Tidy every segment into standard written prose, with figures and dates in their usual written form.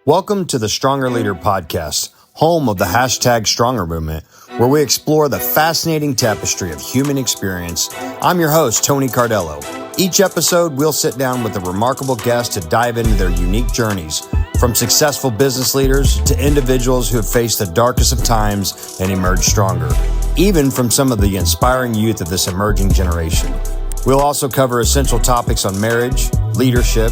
Welcome to the Stronger Leader podcast, home of the hashtag Stronger movement, where we explore the fascinating tapestry of human experience. I'm your host, Tony Cardello. Each episode, we'll sit down with a remarkable guest to dive into their unique journeys, from successful business leaders to individuals who have faced the darkest of times and emerged stronger, even from some of the inspiring youth of this emerging generation. We'll also cover essential topics on marriage, leadership,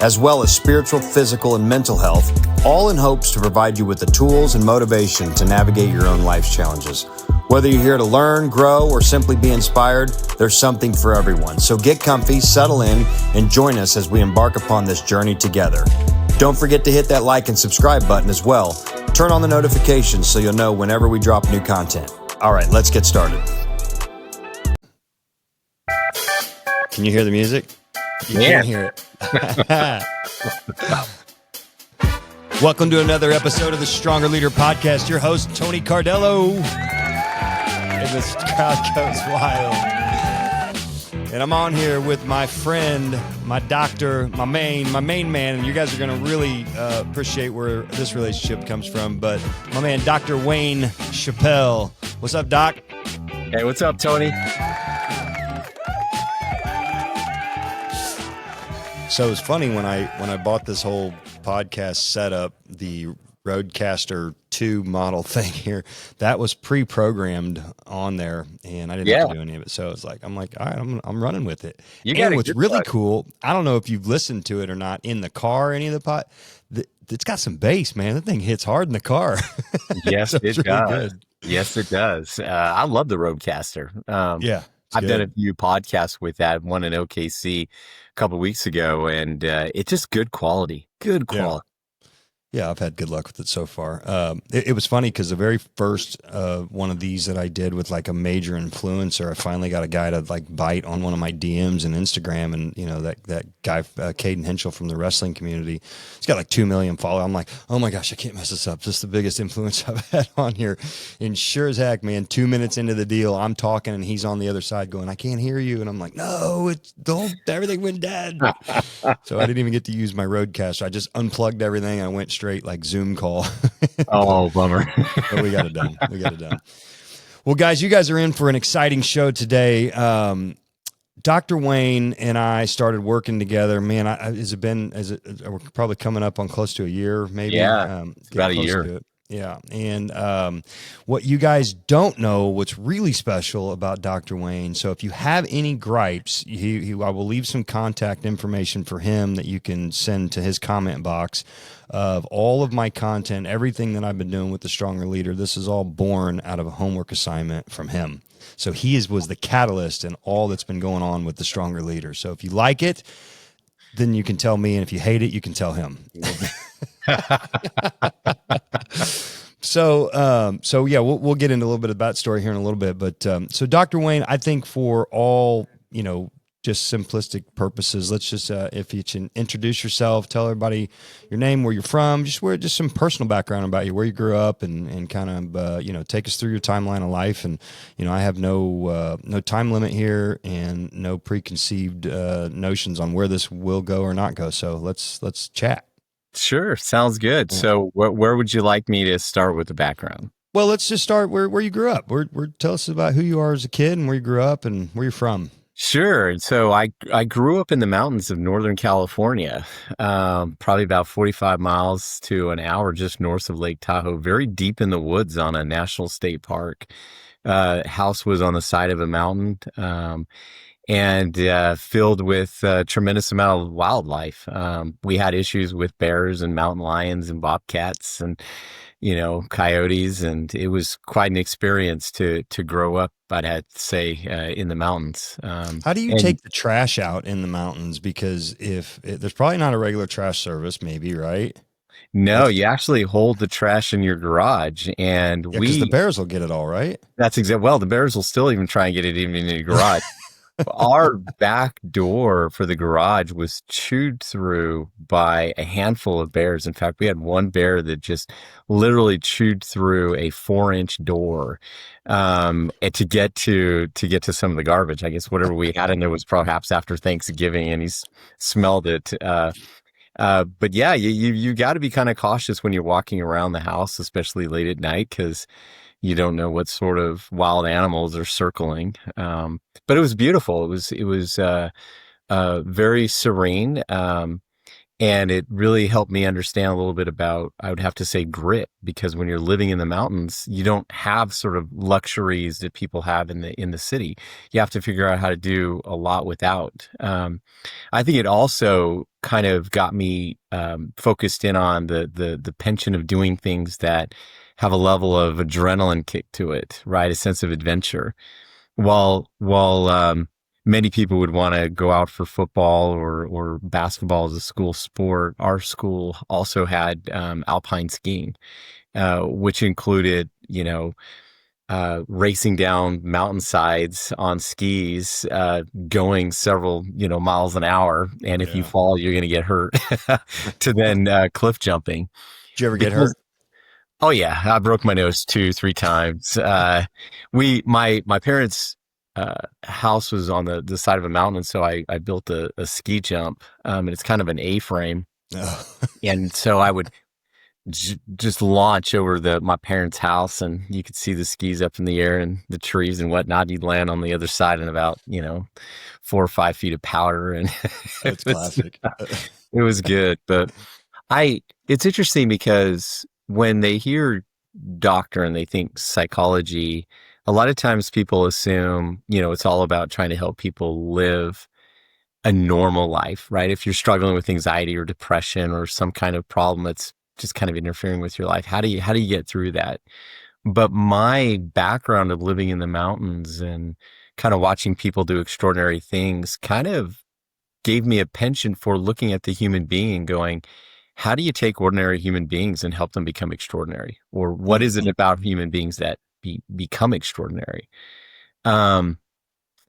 as well as spiritual, physical, and mental health, all in hopes to provide you with the tools and motivation to navigate your own life's challenges. Whether you're here to learn, grow, or simply be inspired, there's something for everyone. So get comfy, settle in, and join us as we embark upon this journey together. Don't forget to hit that like and subscribe button as well. Turn on the notifications so you'll know whenever we drop new content. All right, let's get started. Can you hear the music? You can't hear it. Welcome to another episode of the Stronger Leader podcast. Your host, Tony Cardello. And this crowd goes wild. And I'm on here with my friend, my doctor, my main man. And you guys are going to really appreciate where this relationship comes from. But my man, Dr. Wayne Chappelle. What's up, Doc? Hey, what's up, Tony? So it's funny when I bought this whole podcast setup, the Rodecaster 2 model thing here, that was pre-programmed on there, and I didn't have to do any of it. So it's like I'm like, all right, I'm running with it. And what's really cool, I don't know if you've listened to it or not in the car, or any of the pod. It's got some bass, man. That thing hits hard in the car. Yes, so it does. Good. Yes, it does. I love the Rodecaster. Yeah. I've done a few podcasts with that, one in OKC a couple of weeks ago, and it's just good quality. Good quality. Yeah, I've had good luck with it so far. It was funny because the very first one of these that I did with like a major influencer, I finally got a guy to like bite on one of my DMs and Instagram, and you know that guy Caden Henschel from the wrestling community, he's got like 2 million followers. I'm like, oh my gosh, I can't mess this up. This is the biggest influence I've had on here. And sure as heck, man, 2 minutes into the deal, I'm talking and he's on the other side going, I can't hear you, and I'm like, no, everything went dead. So I didn't even get to use my Rodecaster. I just unplugged everything. I went straight like Zoom call. Oh, bummer. But we got it done. Well, guys, you guys are in for an exciting show today. Dr. Wayne and I started working together. Man, we're probably coming up on close to a year, maybe. Yeah, about a year. Yeah. And what you guys don't know, what's really special about Dr. Wayne, so if you have any gripes, I will leave some contact information for him that you can send to his comment box of all of my content, everything that I've been doing with the Stronger Leader. This is all born out of a homework assignment from him. So he was the catalyst in all that's been going on with the Stronger Leader. So if you like it, then you can tell me, and if you hate it, you can tell him. So yeah, we'll get into a little bit of that story here in a little bit. But so Dr. Wayne, I think for all, just simplistic purposes, let's just if you can introduce yourself, tell everybody your name, where you're from, just some personal background about you, where you grew up, and kind of take us through your timeline of life. And I have no time limit here and no preconceived notions on where this will go or not go. So let's chat. Sure, sounds good. Yeah. So where would you like me to start with the background? Well, let's just start where you grew up. Tell us about who you are as a kid and where you grew up and where you're from. Sure. So I grew up in the mountains of Northern California, probably about 45 miles to an hour just north of Lake Tahoe, very deep in the woods on a national state park. House was on the side of a mountain, and filled with a tremendous amount of wildlife. We had issues with bears and mountain lions and bobcats and, coyotes, and it was quite an experience to grow up, I'd have to say, in the mountains. How do you take the trash out in the mountains? Because there's probably not a regular trash service, maybe, right? No, you actually hold the trash in your garage, and because the bears will get it all, right? That's exactly. Well, the bears will still even try and get it even in your garage. Our back door for the garage was chewed through by a handful of bears. In fact, we had one bear that just literally chewed through a 4-inch door to get to some of the garbage. I guess whatever we had in there was perhaps after Thanksgiving, and he smelled it. But yeah, you got to be kind of cautious when you're walking around the house, especially late at night, because you don't know what sort of wild animals are circling. But it was beautiful. It was very serene. And it really helped me understand a little bit about, I would have to say, grit, because when you're living in the mountains, you don't have sort of luxuries that people have in the city. You have to figure out how to do a lot without. I think it also kind of got me focused in on the penchant of doing things that have a level of adrenaline kick to it, right? A sense of adventure. While many people would want to go out for football or basketball as a school sport, our school also had alpine skiing, which included, racing down mountainsides on skis, going several, miles an hour. And if you Yeah. fall, you're going to get hurt. To then cliff jumping. Did you ever get Because hurt? Oh yeah, I broke my nose 2, 3 times. My parents' house was on the side of a mountain, so I built a ski jump, and it's kind of an A-frame, No. and so I would just launch over my parents' house, and you could see the skis up in the air and the trees and whatnot. You'd land on the other side in about 4 or 5 feet of powder, and it That's was classic. it was good. But it's interesting because when they hear doctor and they think psychology, a lot of times people assume, it's all about trying to help people live a normal life, right? If you're struggling with anxiety or depression or some kind of problem that's just kind of interfering with your life, how do you get through that? But my background of living in the mountains and kind of watching people do extraordinary things kind of gave me a penchant for looking at the human being and going, how do you take ordinary human beings and help them become extraordinary? Or what is it about human beings that become extraordinary? Um,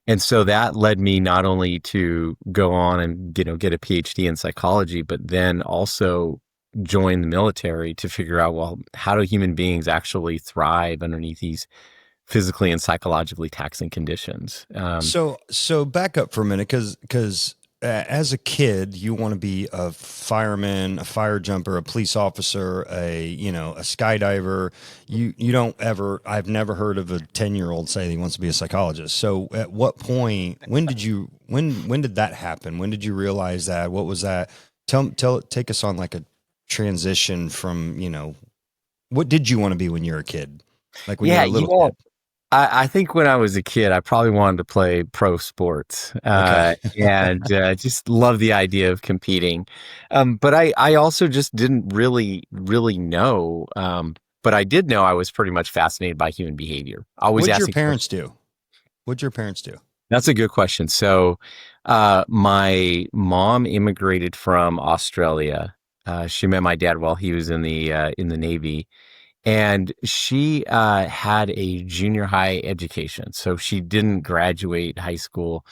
and so that led me not only to go on and, get a PhD in psychology, but then also join the military to figure out, well, how do human beings actually thrive underneath these physically and psychologically taxing conditions? So back up for a minute, because as a kid, you want to be a fireman, a fire jumper, a police officer, a skydiver. You don't ever. I've never heard of a 10-year-old say he wants to be a psychologist. So at what point? When did that happen? When did you realize that? What was that? Take us on like a transition from what did you want to be when you were a kid? Like when you Yeah, were a little kid. I think when I was a kid, I probably wanted to play pro sports, Okay. and just love the idea of competing. But I also just didn't really know. But I did know I was pretty much fascinated by human behavior. Always What'd your asking parents questions. do? What'd your parents do? That's a good question. So, my mom immigrated from Australia. She met my dad while he was in the Navy, and she had a junior high education, so she didn't graduate high school.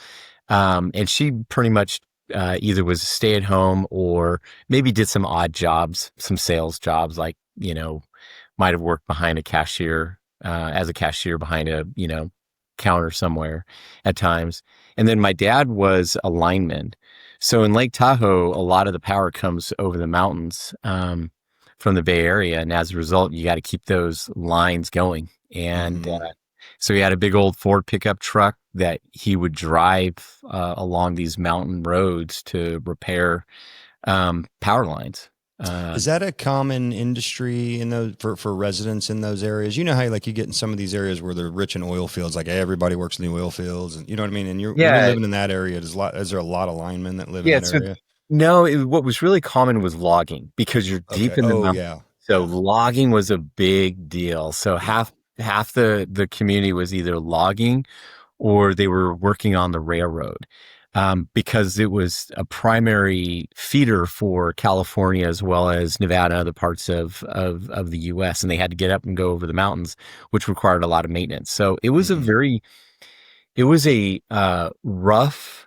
And she pretty much either was a stay at home or maybe did some odd jobs, some sales jobs, like, might have worked behind a cashier, as a cashier behind a, counter somewhere at times. And then my dad was a lineman. So in Lake Tahoe, a lot of the power comes over the mountains. From the Bay Area. And as a result, you got to keep those lines going. And Hmm. so he had a big old Ford pickup truck that he would drive along these mountain roads to repair power lines. Uh, Is that a common industry in those for residents in those areas? You know how like you get in some of these areas where they're rich in oil fields, like everybody works in the oil fields, and you know what I mean. And you're yeah, living in that area. Is there a lot of linemen that live in yeah. that So area? no, what was really common was logging because you're Okay. deep in the Oh mountains. yeah, So yeah, logging was a big deal. So yeah. half the community was either logging or they were working on the railroad, because it was a primary feeder for California as well as Nevada and other parts of the U.S. And they had to get up and go over the mountains, which required a lot of maintenance. So Hmm. it was a rough,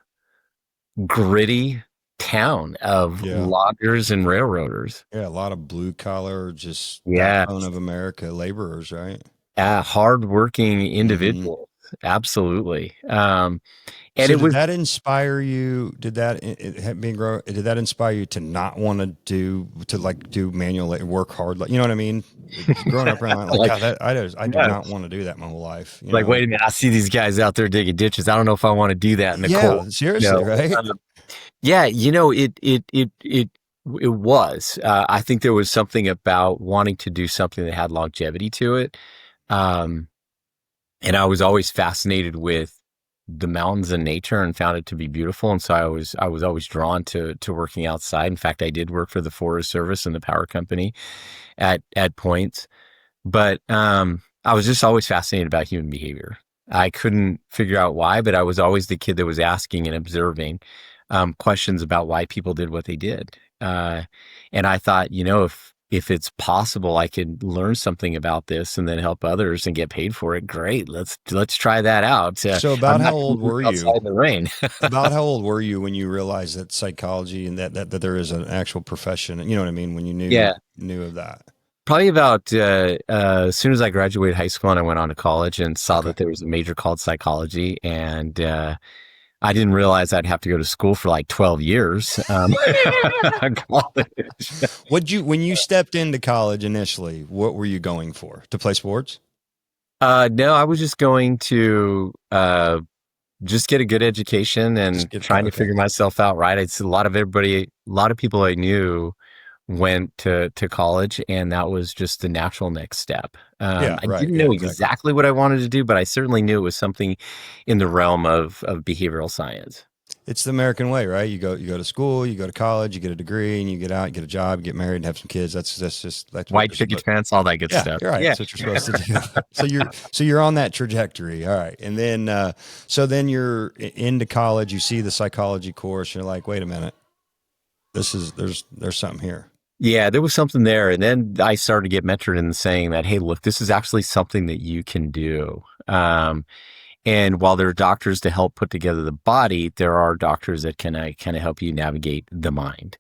gritty town of Yeah, loggers and railroaders. yeah. A lot of blue collar, just Yeah, backbone of America laborers, right? hardworking Hmm. individuals. absolutely. And So it did was, that inspire you? Did that did that inspire you to not want to do manual work hard? Like, you know what I mean? Growing up around like like, God, I do yeah, not want to do that my whole life. You like, know? wait a minute, I see these guys out there digging ditches. I don't know if I want to do that in the cold. Yeah, seriously, No. right? Yeah, it was. I think there was something about wanting to do something that had longevity to it. Um, and I was always fascinated with the mountains and nature and found it to be beautiful. And so I was always drawn to working outside. In fact, I did work for the Forest Service and the power company at points. But I was just always fascinated about human behavior. I couldn't figure out why, but I was always the kid that was asking and observing questions about why people did what they did. And I thought, if it's possible, I could learn something about this and then help others and get paid for it. Great, let's try that out. So I'm about how not going old to work were outside you? in the rain. About how old were you when you realized that psychology and that there is an actual profession? You know what I mean? When you Yeah. knew of that. Probably about as soon as I graduated high school and I went on to college and saw Okay. that there was a major called psychology, and I didn't realize I'd have to go to school for like 12 years. College. When you stepped into college initially, what were you going for? To play sports? No, I was just going to just get a good education Just and get trying to okay. figure myself out. Right, it's a lot of people I knew went to college, and that was just the natural next step. Yeah, I right. didn't Yeah, know exactly. exactly what I wanted to do, but I certainly knew it was something in the realm of behavioral science. It's the American way, right? You go to school, you go to college, you get a degree, and you get out, you get a job, you get married, and have some kids. That's what White you're picket supposed. fence, all that good Yeah, stuff. you're right. Yeah. That's what you're supposed to do. So you're on that trajectory. All right, and then then you're into college. You see the psychology course. You're like, wait a minute, there's something here. Yeah, there was something there. And then I started to get mentored in saying that, hey, look, this is actually something that you can do. And while there are doctors to help put together the body, there are doctors that can kind of help you navigate the mind.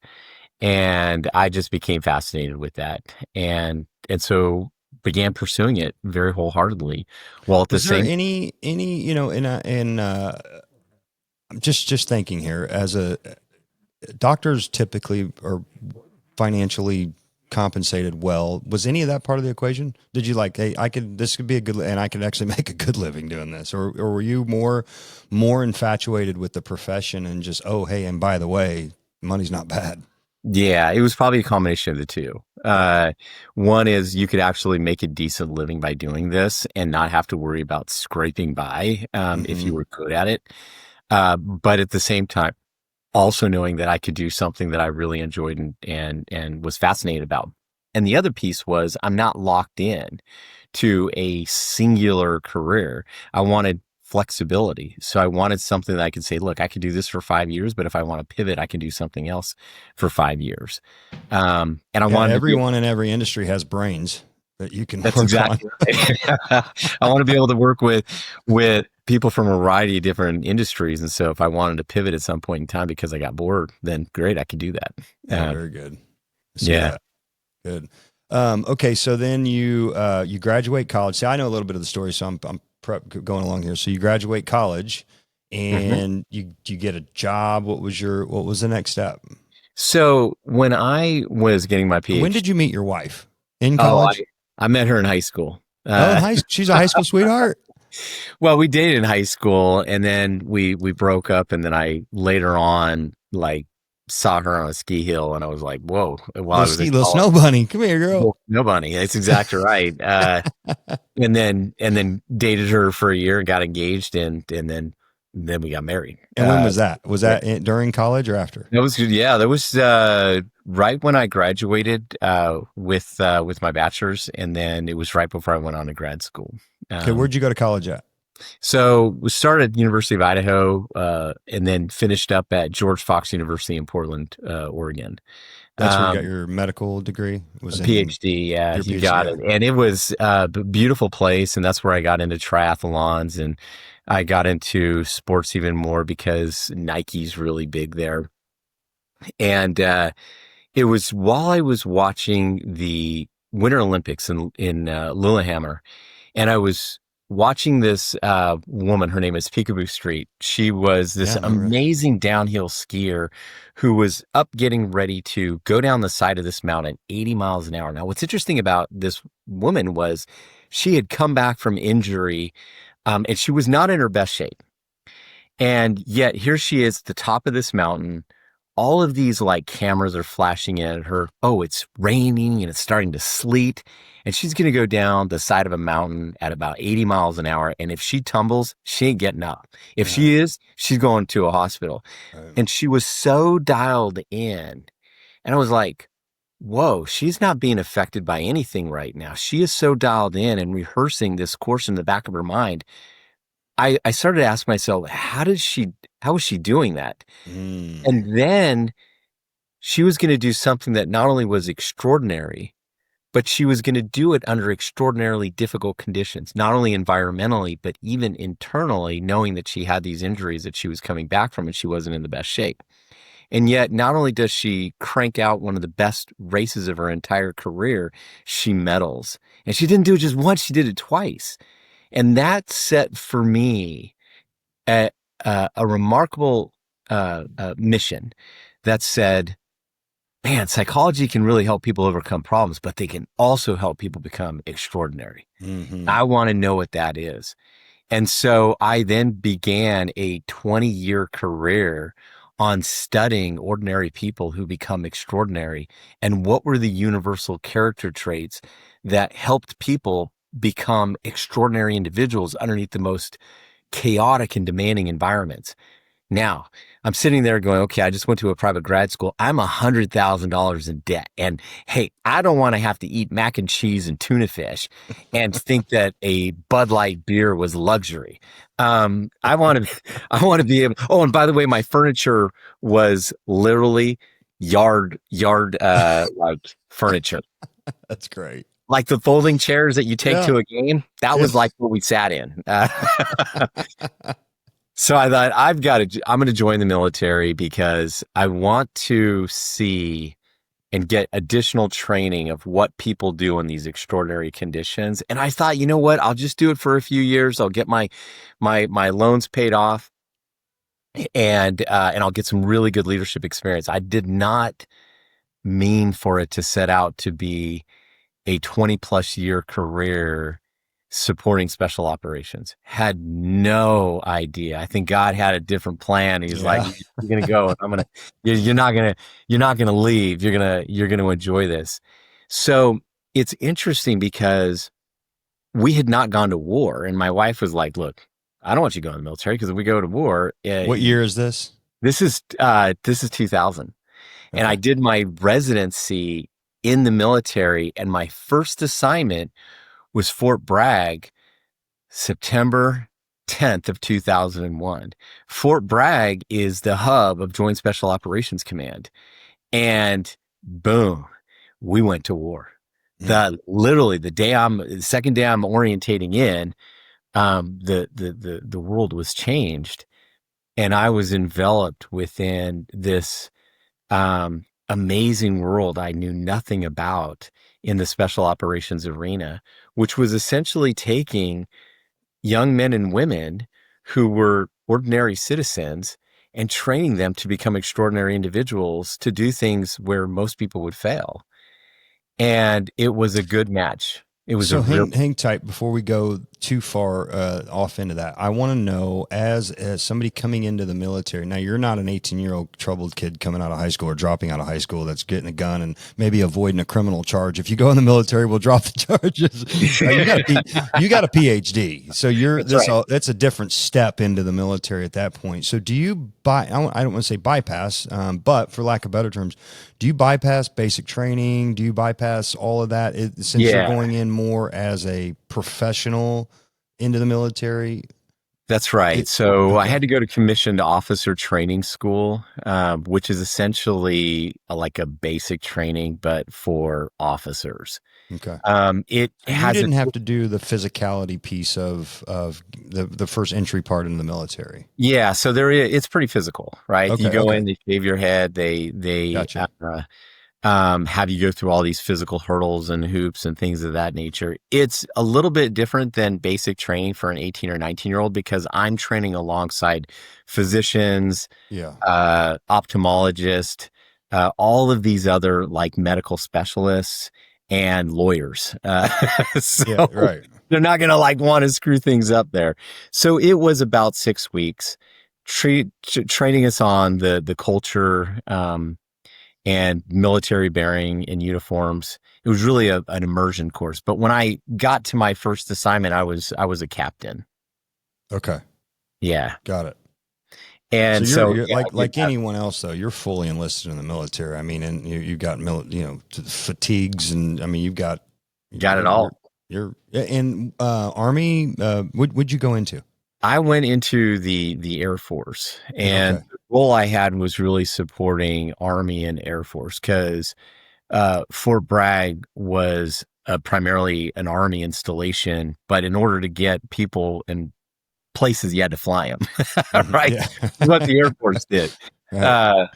And I just became fascinated with that. And so began pursuing it very wholeheartedly. While at the Was there same, any in I'm just thinking here as a doctors typically are financially compensated well. Was any of that part of the equation? Did you like, hey, this could be a good, and I could actually make a good living doing this, or were you more infatuated with the profession and just, oh, hey, and by the way, money's not bad. yeah, it was probably a combination of the two. Yeah. One is you could actually make a decent living by doing this and not have to worry about scraping by if Mm-hmm. you were good at it. But at the same time, also knowing that I could do something that I really enjoyed and was fascinated about. And the other piece was I'm not locked in to a singular career. I wanted flexibility. So I wanted something that I could say, look, I could do this for 5 years, but if I want to pivot, I can do something else for 5 years. And I Yeah. wanted to be Everyone in every industry has brains that you can That's work on. exactly right. I want to be able to work with people from a variety of different industries, and so if I wanted to pivot at some point in time because I got bored, then great, I could do that. Yeah. Very good. I see Yeah. that. Good. Okay. So then you graduate college. See, I know a little bit of the story, so I'm going along here. So you graduate college Mhm. and you get a job. What was the next step? So when I was getting my And when PhD, did you meet your wife? In oh, college? I met her in high school. Oh, in she's a high school sweetheart. Well, we dated in high school, and then we broke up, and then I later on like saw her on a ski hill, and I was like, whoa! While I was in Little college. snow bunny. Come here, girl. Well, no bunny. That's exactly right. And then dated her for a year and got engaged, and then we got married. And when was that? Was Yeah, that during college or after? that was good. Yeah, that was right when I graduated with my bachelor's, and then it was right before I went on to grad school. Okay, Um, where'd you go to college at? so we started at University of Idaho, and then finished up at George Fox University in Portland, Oregon. That's where you got Um, your medical degree. A Was in PhD, yeah, your you PhD. got Yeah. it. And it was a beautiful place. And that's where I got into triathlons, and I got into sports even more because Nike's really big there. And it was while I was watching the Winter Olympics in Lillehammer, and I was watching this woman, her name is Peekaboo Street. She was this Yeah, no, really. amazing downhill skier who was up getting ready to go down the side of this mountain 80 miles an hour. Now, what's interesting about this woman was she had come back from injury, and she was not in her best shape. And yet here she is at the top of this mountain. All of these like cameras are flashing in at her. Oh, it's raining and it's starting to sleet. And she's going to go down the side of a mountain at about 80 miles an hour. And if she tumbles, she ain't getting up. If she is, she's going to a hospital. And she was so dialed in. And I was like, whoa, she's not being affected by anything right now. She is so dialed in and rehearsing this course in the back of her mind. I started to ask myself, how was she doing that? And then she was going to do something that not only was extraordinary, but she was going to do it under extraordinarily difficult conditions, not only environmentally, but even internally, knowing that she had these injuries that she was coming back from and she wasn't in the best shape. And yet, not only does she crank out one of the best races of her entire career, she medals. And she didn't do it just once, she did it twice. And that set for me a remarkable mission that said, man, psychology can really help people overcome problems, but they can also help people become extraordinary. I want to know what that is. And so I then began a 20-year career on studying ordinary people who become extraordinary and what were the universal character traits that helped people become extraordinary individuals underneath the most chaotic and demanding environments. Now, I'm sitting there going, okay, I just went to a private grad school. I'm $100,000 in debt. And hey, I don't want to have to eat mac and cheese and tuna fish and think that a Bud Light beer was luxury. I want to be able, oh, and by the way, my furniture was literally yard, like furniture. That's great. Like the folding chairs that you take to a game. That was like what we sat in. So I thought I'm going to join the military because I want to see and get additional training of what people do in these extraordinary conditions. And I thought, you know what? I'll just do it for a few years. I'll get my loans paid off and I'll get some really good leadership experience. I did not mean for it to set out to be a 20+ year career supporting special operations. Had no idea. I think God had a different plan. He's like, you're going to go and you're not going to leave. You're going to enjoy this. So it's interesting because we had not gone to war and my wife was like, look, I don't want you to go in the military because if we go to war. What year is this? This is 2000. Okay. And I did my residency in the military and my first assignment was Fort Bragg, September 10th of 2001. Fort Bragg is the hub of Joint Special Operations Command. And boom, we went to war. Literally the second day I'm orientating in, the world was changed. And I was enveloped within this amazing world I knew nothing about in the special operations arena, which was essentially taking young men and women who were ordinary citizens and training them to become extraordinary individuals to do things where most people would fail. And it was a good match. It was hang tight before we go too far off into that. I want to know, as somebody coming into the military, now you're not an 18-year-old troubled kid coming out of high school or dropping out of high school that's getting a gun and maybe avoiding a criminal charge. If you go in the military, we'll drop the charges. You got a PhD, so that's a different step into the military at that point. So do you I don't want to say bypass, but for lack of better terms, do you bypass basic training? Do you bypass all of that since you're going in more as a professional into the military? That's right. So I had to go to commissioned officer training school, which is essentially like a basic training, but for officers. Okay. You didn't have to do the physicality piece of the first entry part into the military. Yeah. So it's pretty physical, right? Okay, you go in, they shave your head, they gotcha. have you go through all these physical hurdles and hoops and things of that nature. It's a little bit different than basic training for an 18 or 19-year-old because I'm training alongside physicians, Yeah. Ophthalmologist, all of these other like medical specialists and lawyers. Yeah. So Right. they're not going to like want to screw things up there. So it was about 6 weeks training us on the culture, and military bearing in uniforms. It was really an immersion course. But when I got to my first assignment, I was a captain. Okay. Yeah. Got it. So And you're, so you're yeah, I did like that. anyone else though. You're fully enlisted in the military. I mean, and you've got fatigues, and I mean you've got Got it you're all. you're in Army. Would you go into? I went into the Air Force, and Okay. the role I had was really supporting Army and Air Force because Fort Bragg was primarily an Army installation, but in order to get people in places, you had to fly them, right? Yeah. What the Air Force did. Right. Uh,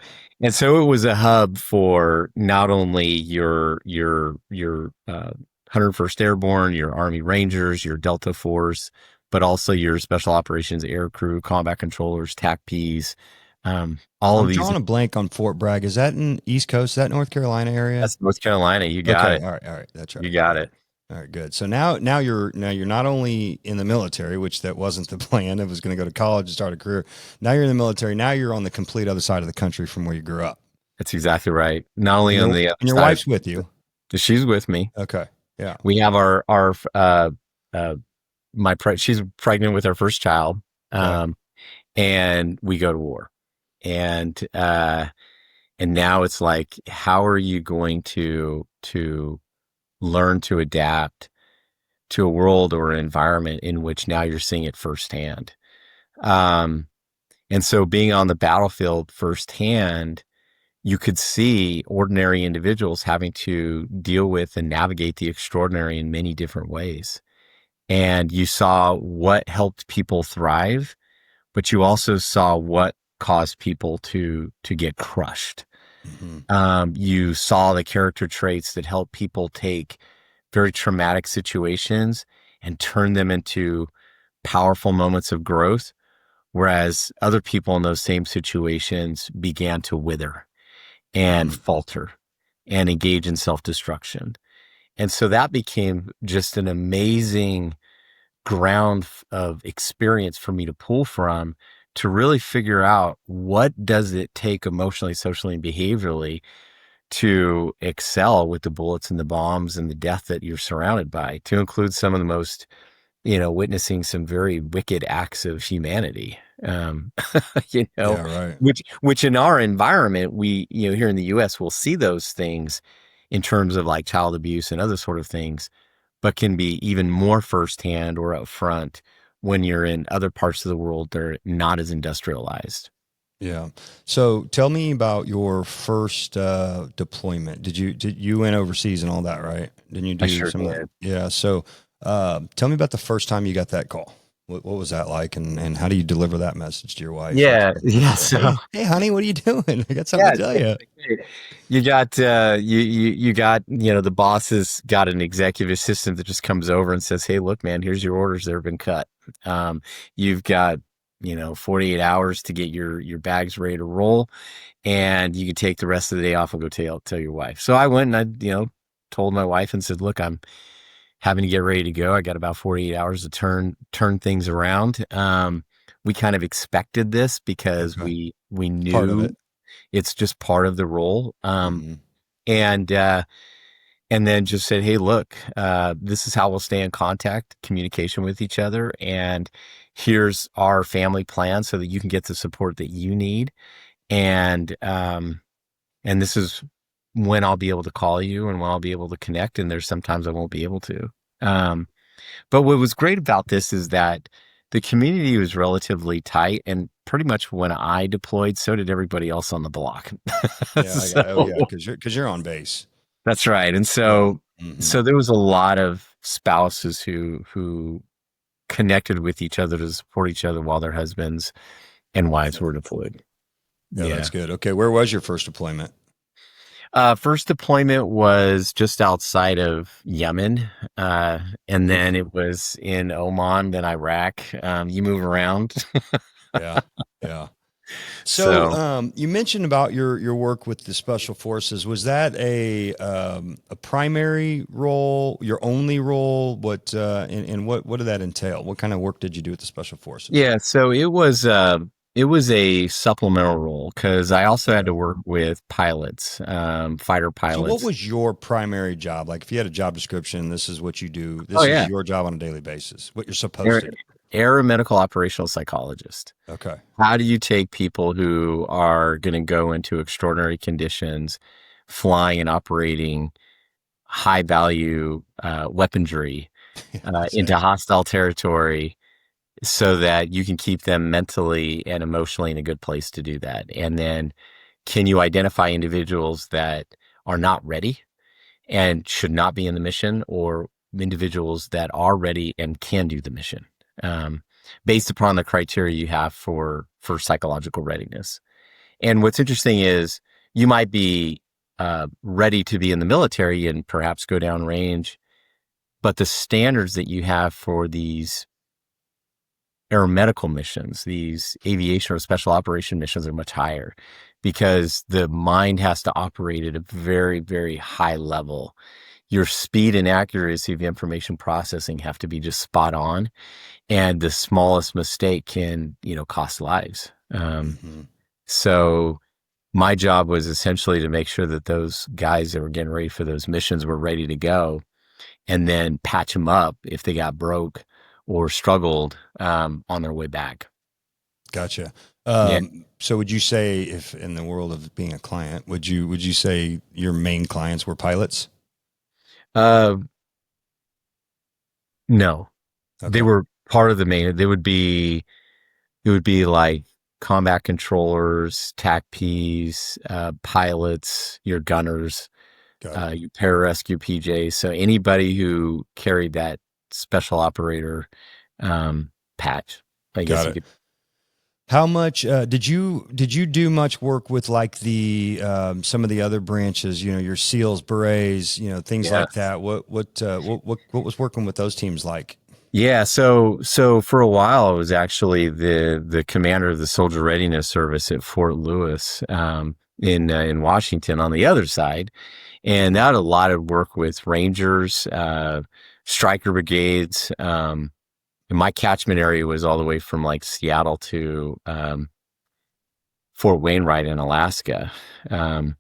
and so it was a hub for not only your 101st Airborne, your Army Rangers, your Delta Force, but also your Special Operations Air Crew, Combat Controllers, TACPs, all of I'm these. drawing a blank on Fort Bragg. Is that in East Coast? Is that North Carolina area? That's North Carolina. You got Okay. it. All right. That's You right. got Yeah. it. All right. Good. So now you're not only in the military, which that wasn't the plan. It was going to go to college and start a career. Now you're in the military. Now you're on the complete other side of the country from where you grew up. That's exactly right. Not only And on your the other and your side, wife's with you. she's with me. Okay. Yeah. We have uh, she's pregnant with our first child. Okay. Um, and we go to war. And, and now it's like, how are you going to learn to adapt to a world or an environment in which now you're seeing it firsthand? Um, and so being on the battlefield firsthand, you could see ordinary individuals having to deal with and navigate the extraordinary in many different ways. And you saw what helped people thrive, but you also saw what caused people to get crushed. Hmm. You saw the character traits that help people take very traumatic situations and turn them into powerful moments of growth, whereas other people in those same situations began to wither and Hmm. falter and engage in self-destruction. And so that became just an amazing ground of experience for me to pull from to really figure out what does it take emotionally, socially, and behaviorally to excel with the bullets and the bombs and the death that you're surrounded by, to include some of the most, witnessing some very wicked acts of humanity. You know, Yeah. Right. which in our environment, we, here in the US, we'll see those things in terms of like child abuse and other sort of things, but can be even more firsthand or upfront when you're in other parts of the world that are not as industrialized. Yeah. So tell me about your first deployment. Did you went overseas and all that, right? Didn't you I do sure some of that? did. Yeah. So tell me about the first time you got that call. What was that like, and how do you deliver that message to your wife? Like, Yeah, yeah. say, So hey, honey, what are you doing? I got something yeah, to tell you. you got you got the boss has got an executive assistant that just comes over and says, "Hey, look, man, here's your orders that have been cut. You've got 48 hours to get your bags ready to roll, and you can take the rest of the day off and go tell your wife." So I went and I told my wife and said, "Look, I'm having to get ready to go. I got about 48 hours to turn things around." We kind of expected this because Okay. we Part of knew it. it's just part of the role. Hmm. And and then just said, "Hey, look, this is how we'll stay in contact, communication with each other, and here's our family plan so that you can get the support that you need. And this is when I'll be able to call you and when I'll be able to connect. And there's sometimes I won't be able to." Um, but what was great about this is that the community was relatively tight, and pretty much when I deployed, so did everybody else on the block. Yeah. So Oh yeah. Because you're on base. that's right. And Yeah. so Hmm. so there was a lot of spouses who connected with each other to support each other while their husbands and wives were deployed. Yeah. That's Yeah. good. Okay. Where was your first deployment? First deployment was just outside of Yemen, and then it was in Oman, then Iraq. You move around. Yeah. Yeah. So, So, you mentioned about your work with the special forces. Was that a primary role, your only role? And what did that entail? What kind of work did you do with the special forces? yeah, so it was a supplemental role because I also had Okay. to work with pilots, fighter So, what pilots. was your primary job? Like, if you had a job description, this is what you do. Oh This is yeah, your job on a daily basis. What you're supposed air, to do. medical operational psychologist. Okay. How do you take people who are going to go into extraordinary conditions, flying and operating high value weaponry into Exactly. hostile territory so that you can keep them mentally and emotionally in a good place to do that? And then can you identify individuals that are not ready and should not be in the mission, or individuals that are ready and can do the mission, um, based upon the criteria you have for psychological readiness? And what's interesting is you might be ready to be in the military and perhaps go down range, but the standards that you have for these aeromedical missions, these aviation or special operation missions, are much higher because the mind has to operate at a very, very high level. Your speed and accuracy of information processing have to be just spot on, and the smallest mistake can, cost lives. Hmm. So my job was essentially to make sure that those guys that were getting ready for those missions were ready to go, and then patch them up if they got broke or struggled on their way back. Gotcha. Yeah. So, would you say, if in the world of being a client, would you say your main clients were pilots? Uh, no, they Okay. were part of the main. It would be like combat controllers, TACPs, pilots, your gunners, Got it. your pararescue PJs. So anybody who carried that special operator patch, I guess Got you it. could. How much did you do much work with, like, the some of the other branches? Your SEALs, berets, things Yeah. like that. What was working with those teams like? Yeah, so for a while I was actually the commander of the Soldier Readiness Service at Fort Lewis, in Washington on the other side, and that had a lot of work with Rangers, Stryker brigades. And my catchment area was all the way from like Seattle to Fort Wainwright in Alaska. Um,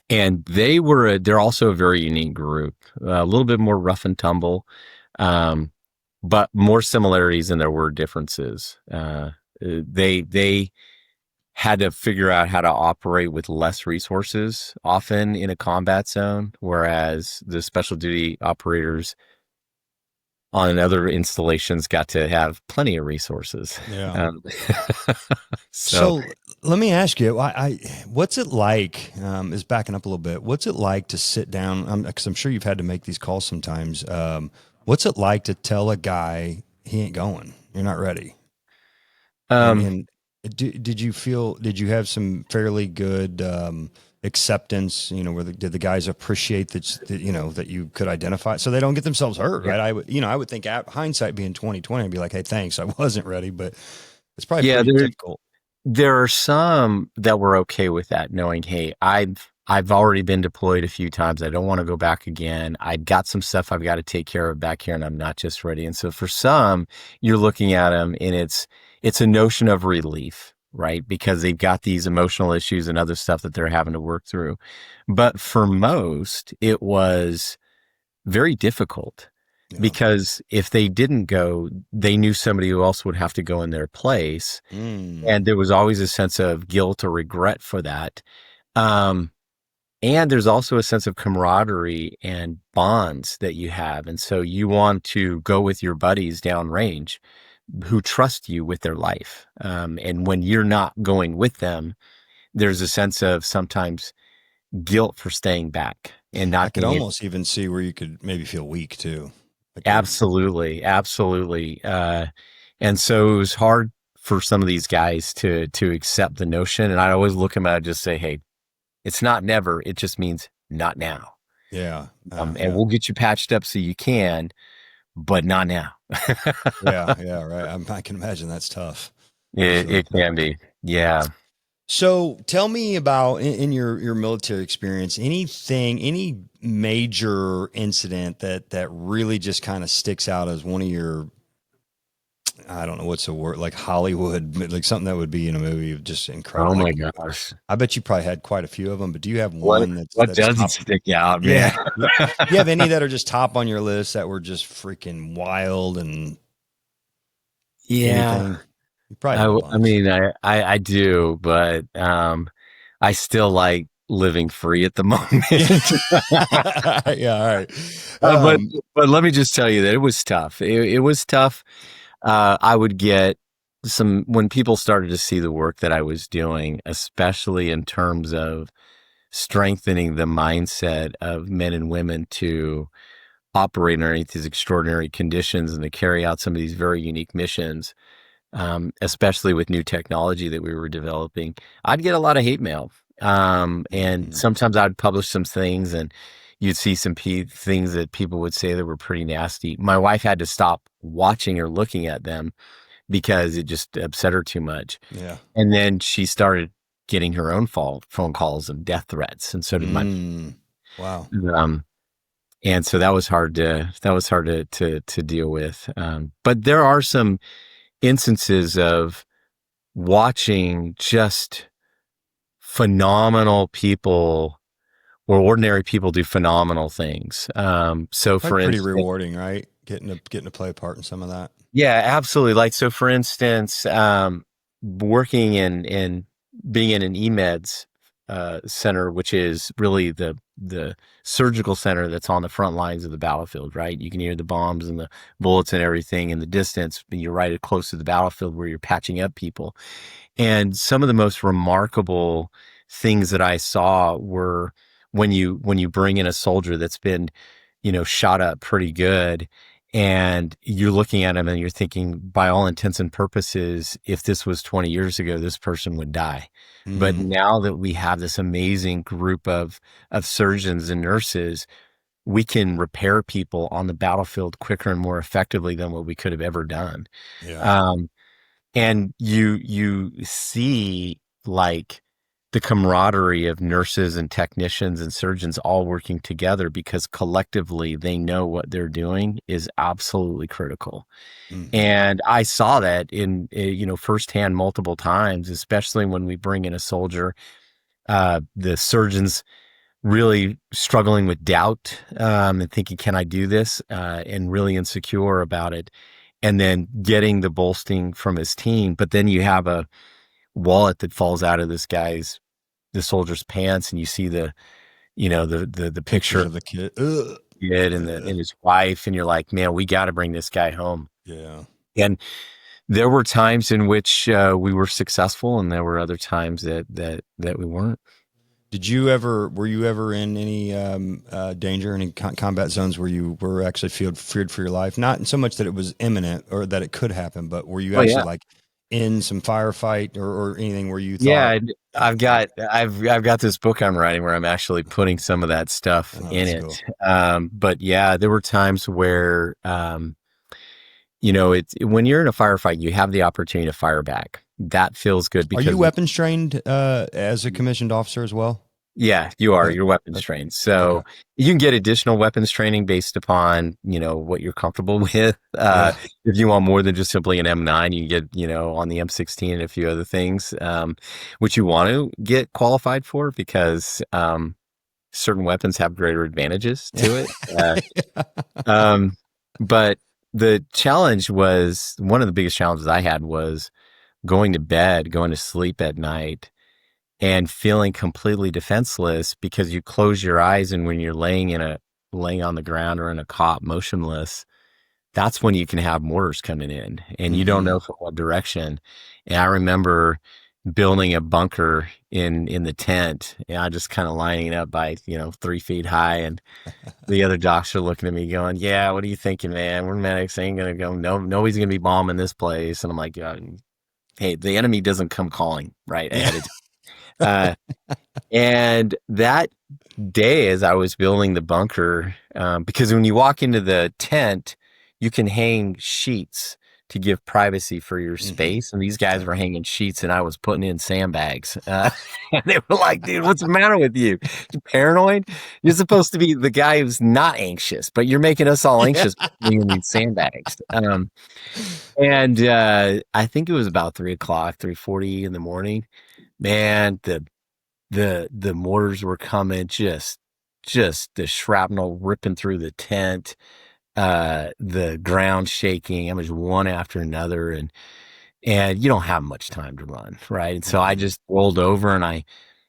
and they're also a very unique group, a little bit more rough and tumble, um, but more similarities than there were differences. They had to figure out how to operate with less resources, often in a combat zone, whereas the special duty operators on other installations got to have plenty of resources. Yeah. Um, so So let me ask you, what's it like? Is backing up a little bit. What's it like to sit down? Because I'm sure you've had to make these calls sometimes. What's it like to tell a guy he ain't going? You're not ready. And um, and did you have some fairly good acceptance? Did the guys appreciate that you could identify, so they don't get themselves hurt, yeah, right? I would think, hindsight being 2020, I'd be like, hey, thanks, I wasn't ready, but it's probably yeah. pretty difficult. There are some that were okay with that, knowing, hey, I've already been deployed a few times. I don't want to go back again. I've got some stuff I've got to take care of back here, and I'm not just ready. And so for some, you're looking at them, and it's a notion of relief, right? Because they've got these emotional issues and other stuff that they're having to work through. But for most, it was very difficult Yeah. because if they didn't go, they knew somebody who else would have to go in their place, Mm. and there was always a sense of guilt or regret for that. Um, and there's also a sense of camaraderie and bonds that you have. And so you want to go with your buddies downrange who trust you with their life. And when you're not going with them, there's a sense of sometimes guilt for staying back and I not could being able. almost even see where you could maybe feel weak too. Like you're, Absolutely. Absolutely. And so it was hard for some of these guys to accept the notion. And I always look at them and I just say, hey, It's not never. It just means not now. Yeah. And we'll get you patched up so you can, but not now. Yeah. Right. I can imagine that's tough. That's It, really it tough. can be. Yeah. So tell me about in your military experience, any major incident that really just kind of sticks out as one of your, I don't know what's the word, like Hollywood, like something that would be in a movie, just incredible. Oh my Like, gosh. I bet you probably had quite a few of them, but do you have What, one what that's doesn't top? stick out, man? Yeah. Do you have any that are just top on your list that were just freaking wild and Yeah. anything? You probably have a I bunch. mean, I do, but, I still like living free at the moment. Yeah. All right. Uh, but Um, but let me just tell you that it was tough. It was tough. I would get some when people started to see the work that I was doing, especially in terms of strengthening the mindset of men and women to operate underneath these extraordinary conditions and to carry out some of these very unique missions, especially with new technology that we were developing. I'd get a lot of hate mail. And mhm. sometimes I'd publish some things and you'd see some things that people would say that were pretty nasty. My wife had to stop watching or looking at them because it just upset her too much. Yeah. And then she started getting her own phone calls and death threats. And so did my, Mm. Wow. um, and so that was hard to deal with. But there are some instances of watching just phenomenal people or ordinary people do phenomenal things. So Probably for pretty instance, rewarding, right? Getting to play a part in some of that. yeah, absolutely. Like, so for instance, working in being in an EMEDS center, which is really the surgical center that's on the front lines of the battlefield, right? You can hear the bombs and the bullets and everything in the distance, but you're right close to the battlefield where you're patching up people. And some of the most remarkable things that I saw were when you bring in a soldier that's been, shot up pretty good, and you're looking at him and you're thinking, by all intents and purposes, if this was 20 years ago, this person would die. But Mm. now that we have this amazing group of surgeons and nurses, we can repair people on the battlefield quicker and more effectively than what we could have ever done. Yeah. Um, and you see, like, the camaraderie of nurses and technicians and surgeons all working together because collectively they know what they're doing is absolutely critical. Hmm. And I saw that in firsthand multiple times, especially when we bring in a soldier, the surgeons really struggling with doubt, and thinking, can I do this? And really insecure about it. And then getting the bolstering from his team. But then you have a wallet that falls out of the soldier's pants, and you see the picture Pictures of of the kid. Ugh. the kid and Ugh. his wife, and you're like, man, we got to bring this guy home. Yeah. And there were times in which we were successful, and there were other times that we weren't. Were you ever in any danger, any combat zones where you were actually feared for your life? Not so much that it was imminent or that it could happen, but were you Oh actually yeah. like in some firefight or anything where you Yeah, thought, I've got this book I'm writing where I'm actually putting some of that stuff oh, in that's it. cool. But yeah, there were times where it's when you're in a firefight, you have the opportunity to fire back. That feels good Are you because weapons trained as a commissioned officer as well? yeah, you are. Okay. You're weapons That's, trained. okay. So you can get additional weapons training based upon, what you're comfortable with. Yeah. If you want more than just simply an M9, you can get, on the M16 and a few other things, which you want to get qualified for because certain weapons have greater advantages to it. Um, but the challenge was one of the biggest challenges I had was going to sleep at night and feeling completely defenseless because you close your eyes, and when you're laying on the ground or in a cot motionless, that's when you can have mortars coming in and you don't Hmm. know from what direction. And I remember building a bunker in the tent, and I just kind of lining it up by 3 feet high, and the other docs are looking at me going, yeah, what are you thinking, man? We're medics, ain't gonna go, no, nobody's gonna be bombing this place. And I'm like, hey, the enemy doesn't come calling right Yeah. ahead of time. Uh, and that day, as I was building the bunker, because when you walk into the tent, you can hang sheets to give privacy for your space. And these guys Okay. were hanging sheets, and I was putting in sandbags. And they were like, "Dude, what's the matter with you? You paranoid? You're supposed to be the guy who's not anxious, but you're making us all Yeah. anxious in these sandbags." And I think it was about 3 o'clock, 3:40 in the morning. Man, the mortars were coming, just the shrapnel ripping through the tent, the ground shaking. It was one after another, and you don't have much time to run, right? And so I Mhm. just rolled over, and I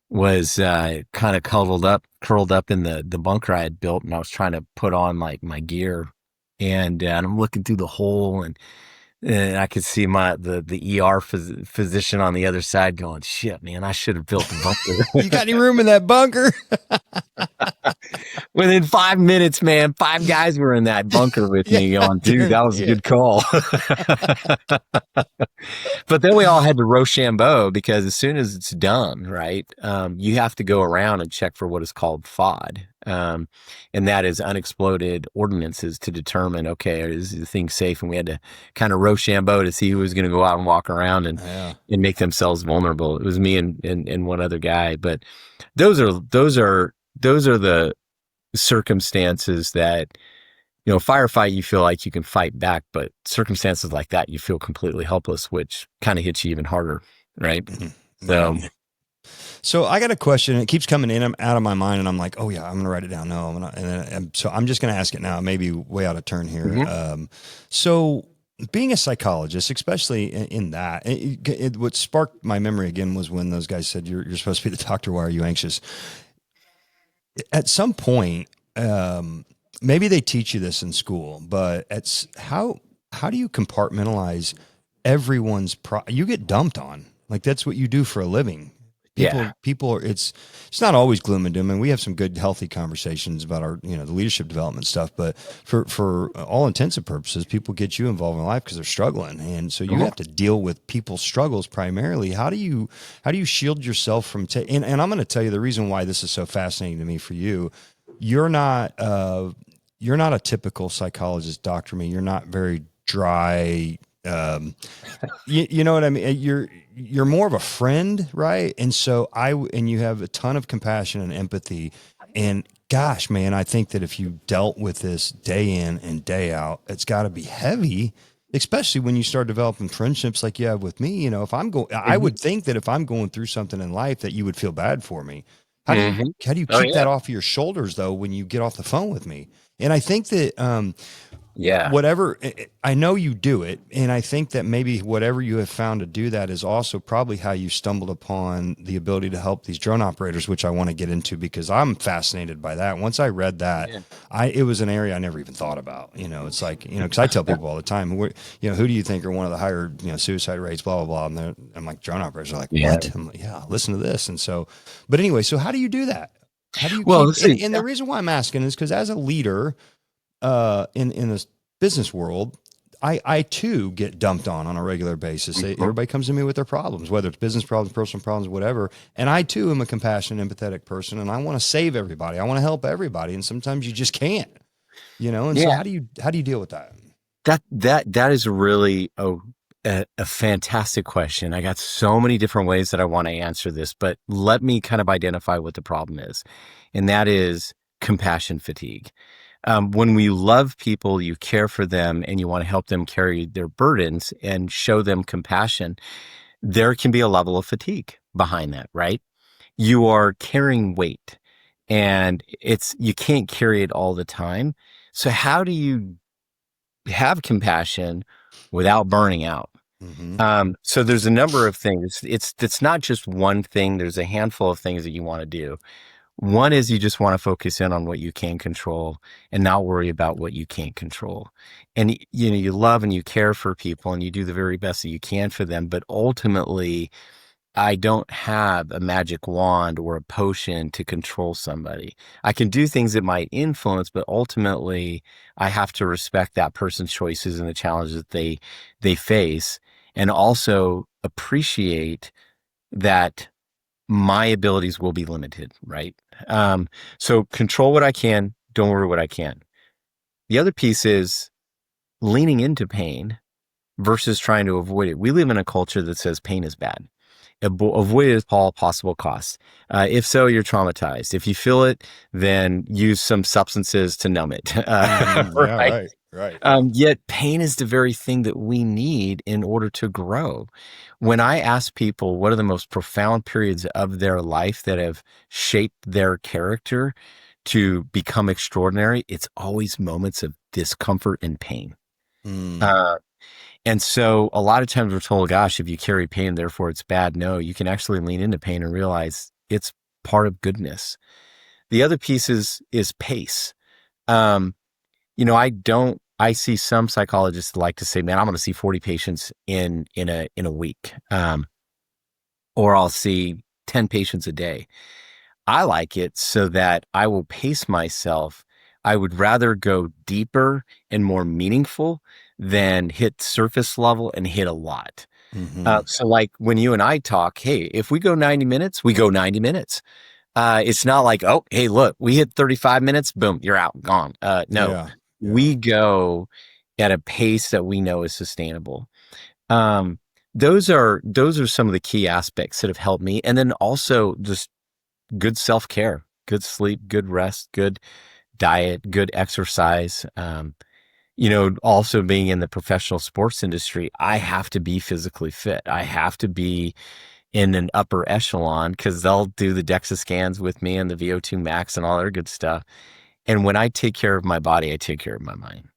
was kind of curled up in the bunker I had built, and I was trying to put on like my gear, and I'm looking through the hole, and I could see the ER physician on the other side going, "Shit, man, I should have built the You got bunker." any room in that bunker? Within 5 minutes, man, 5 guys were in that bunker with Yeah, me I going, "Dude, that was a guarantee good it. call." But then we all had to Rochambeau, because as soon as it's done, right, you have to go around and check for what is called FOD. And that is unexploded ordnances to determine, okay, is the thing safe? And we had to kind of Rochambeau to see who was going to go out and walk around Yeah. and make themselves vulnerable. It was me and one other guy. But those are the circumstances that, firefight, you feel like you can fight back, but circumstances like that, you feel completely helpless, which kind of hits you even harder, right? Mhm. So, Right. So I got a question. It keeps coming in and out of my mind, and I'm like, oh yeah, I'm gonna write it down. No, so I'm just gonna ask it now. Maybe way out of turn here. mhm. So being a psychologist, especially in that, what sparked my memory again was when those guys said, "You're supposed to be the doctor. Why are you anxious?" At some point, maybe they teach you this in school, but how do you compartmentalize you get dumped on, like that's what you do for a living. Yeah. It's not always gloom and doom, and we have some good healthy conversations about our, the leadership development stuff, but for all intents and purposes, people get you involved in life because they're struggling, and so you Mhm. have to deal with people's struggles primarily. How do you shield yourself from and I'm going to tell you the reason why this is so fascinating to me for you. You're not you're not a typical psychologist, Dr. Me. You're not very dry. You know what I mean? You're more of a friend, right? And so and you have a ton of compassion and empathy. And gosh, man, I think that if you dealt with this day in and day out, it's got to be heavy, especially when you start developing friendships like you have with me. If I'm going, I Mhm. would think that if I'm going through something in life, that you would feel bad for me. Mhm. How do you Oh keep yeah. that off of your shoulders though when you get off the phone with me? And I think that Yeah. whatever, I know you do it, and I think that maybe whatever you have found to do that is also probably how you stumbled upon the ability to help these drone operators, which I want to get into because I'm fascinated by that. Once I read that, Yeah. it was an area I never even thought about. It's like, because I tell people all the time, who do you think are one of the higher suicide rates, blah blah blah, and I'm like, drone operators are like, Yeah. what? I'm like, yeah, listen to this. And so, but anyway, so how do you do that? How do you Well, keep, let's see. and the reason why I'm asking is because as a leader in this business world, I too get dumped on a regular basis. Mhm. Everybody comes to me with their problems, whether it's business problems, personal problems, whatever. And I too am a compassionate, empathetic person, and I want to save everybody. I want to help everybody, and sometimes you just can't, And so Yeah. how do you deal with that? That is really a fantastic question. I got so many different ways that I want to answer this, but let me kind of identify what the problem is, and that is compassion fatigue. When we love people, you care for them, and you want to help them carry their burdens and show them compassion, there can be a level of fatigue behind that, right? You are carrying weight, and you can't carry it all the time. So how do you have compassion without burning out? Mm-hmm. So there's a number of things. It's not just one thing. There's a handful of things that you want to do. One is you just want to focus in on what you can control and not worry about what you can't control. And you love and you care for people and you do the very best that you can for them. But ultimately, I don't have a magic wand or a potion to control somebody. I can do things that might influence, but ultimately I have to respect that person's choices and the challenges that they face, and also appreciate that my abilities will be limited, right? So control what I can, don't worry what I can. The other piece is leaning into pain versus trying to avoid it. We live in a culture that says pain is bad. Avoid it at all possible costs. If so, you're traumatized. If you feel it, then use some substances to numb it. Yeah, Right. right. Yet pain is the very thing that we need in order to grow. When I ask people what are the most profound periods of their life that have shaped their character to become extraordinary, it's always moments of discomfort and pain. Mm. Uh, and so a lot of times we're told, gosh, if you carry pain, therefore it's bad. No, you can actually lean into pain and realize it's part of goodness. The other piece is pace. Um, I see some psychologists that like to say, man, I'm going to see 40 patients in a week. Or I'll see 10 patients a day. I like it so that I will pace myself. I would rather go deeper and more meaningful than hit surface level and hit a lot. Hmm. So like when you and I talk, hey, if we go 90 minutes, we go 90 minutes. It's not like, oh, hey, look, we hit 35 minutes, boom, you're out, gone. No, Yeah, yeah. we go at a pace that we know is sustainable. Um, those are some of the key aspects that have helped me. And then also just good self-care, good sleep, good rest, good diet, good exercise. Also being in the professional sports industry, I have to be physically fit. I have to be in an upper echelon because they'll do the DEXA scans with me and the VO2 max and all their good stuff. And when I take care of my body, I take care of my mind.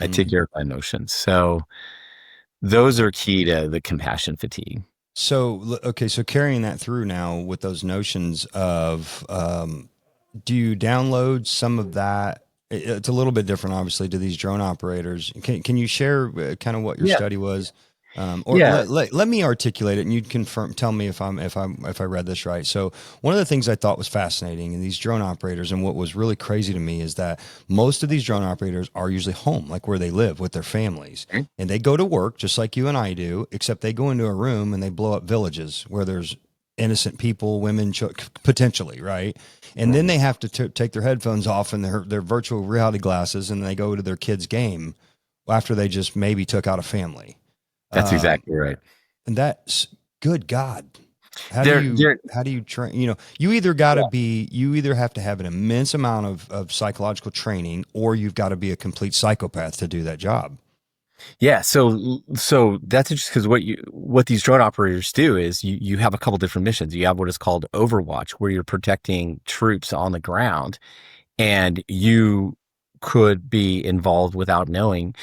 I take Hmm. care of my emotions. So those are key to the compassion fatigue. So, okay, so carrying that through now with those notions of, do you download some of that? It's a little bit different, obviously, to these drone operators. Can you share kind of what your Yeah. study was? Or Yeah. let me articulate it and you'd confirm, tell me if I read this right. So one of the things I thought was fascinating in these drone operators and what was really crazy to me is that most of these drone operators are usually home, like where they live with their families. Mhm. And they go to work just like you and I do, except they go into a room and they blow up villages where there's innocent people, women, potentially, right? And then Mhm. they have to take their headphones off and their virtual reality glasses, and they go to their kid's game after they just maybe took out a family. That's Um, exactly right. and that's good God. They're, they're, How do you train? You either have to have an immense amount of psychological training, or you've got to be a complete psychopath to do that job. Yeah, so that's interesting because what these drone operators do is you have a couple different missions. You have what is called Overwatch, where you're protecting troops on the ground, and you could be involved without knowing,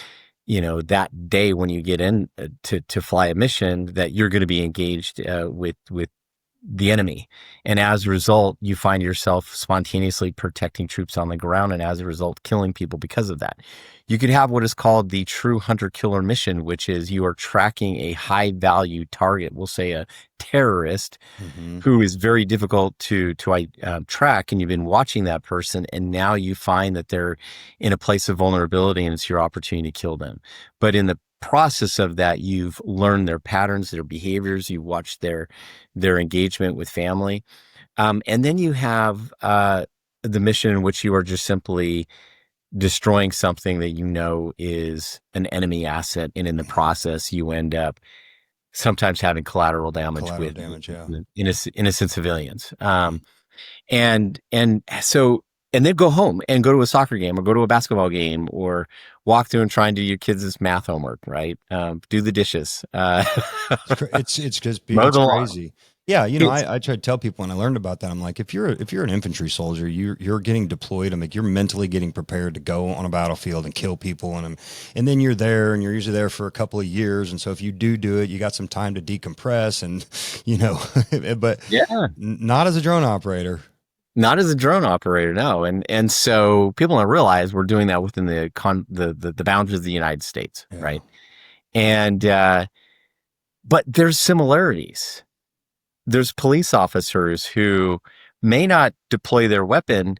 that day when you get in to fly a mission that you're going to be engaged with the enemy. And as a result, you find yourself spontaneously protecting troops on the ground and as a result, killing people because of that. You could have what is called the true hunter killer mission, which is you are tracking a high value target, we'll say a terrorist Hmm. who is very difficult to track, and you've been watching that person, and now you find that they're in a place of vulnerability, and it's your opportunity to kill them. But in the process of that, you've learned their patterns, their behaviors, you've watched their engagement with family, and then you have the mission in which you are just simply destroying something that you know is an enemy asset, and in the process, you end up sometimes having collateral damage Collateral with damage. Yeah. innocent civilians. And so and then go home and go to a soccer game or go to a basketball game or walk through and try and do your kids' math homework, right? Do the dishes, It's just mow it's the lawn. crazy. Yeah, It's I try to tell people when I learned about that, I'm like, if you're an infantry soldier, you're getting deployed. I'm like, you're mentally getting prepared to go on a battlefield and kill people, and then you're there, and you're usually there for a couple of years, and so if you do it, you got some time to decompress, and but yeah, not as a drone operator. not as a drone operator, no. And so people don't realize we're doing that within the boundaries of the United States, Yeah. right? And but there's similarities. There's police officers who may not deploy their weapon,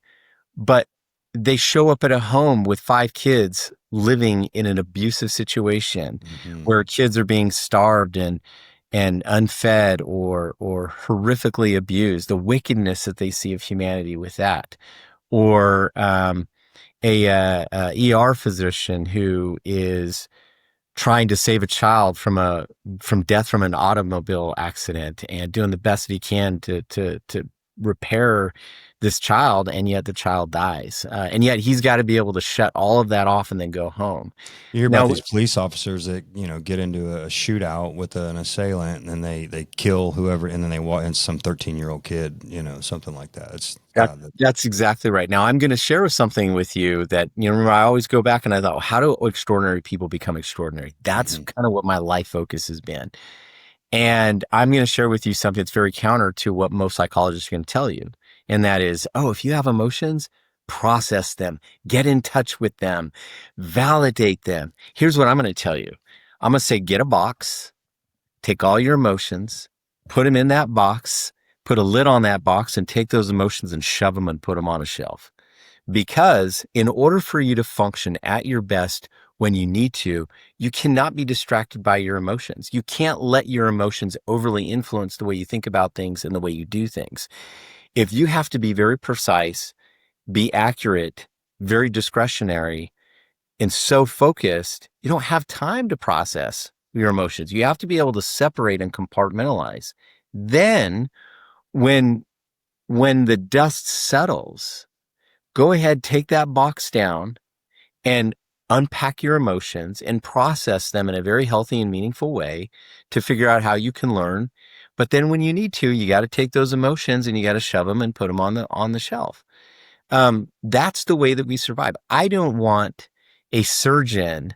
but they show up at a home with 5 kids living in an abusive situation Hmm. where kids are being starved and unfed or horrifically abused, the wickedness that they see of humanity with that, or a ER physician who is trying to save a child from death from an automobile accident and doing the best that he can to repair this child, and yet the child dies, and yet he's got to be able to shut all of that off and then go home. You hear about Now, these police officers that, get into a shootout with an assailant, and then they kill whoever, and then they walk in some 13-year-old kid, something like that. It's that's exactly right. Now, I'm going to share something with you that, remember, I always go back and I thought, well, how do extraordinary people become extraordinary? That's kind of what my life focus has been. And I'm going to share with you something that's very counter to what most psychologists are going to tell you. And that is, if you have emotions, process them, get in touch with them, validate them. Here's what I'm going to tell you. I'm going to say, get a box, take all your emotions, put them in that box, put a lid on that box, and take those emotions and shove them and put them on a shelf. Because in order for you to function at your best when you need to, you cannot be distracted by your emotions. You can't let your emotions overly influence the way you think about things and the way you do things. If you have to be very precise, be accurate, very discretionary, and so focused, you don't have time to process your emotions. You have to be able to separate and compartmentalize. Then when the dust settles, go ahead, take that box down and unpack your emotions and process them in a very healthy and meaningful way to figure out how you can learn. But then when you need to, you got to take those emotions and you got to shove them and put them on the shelf. That's the way that we survive. I don't want a surgeon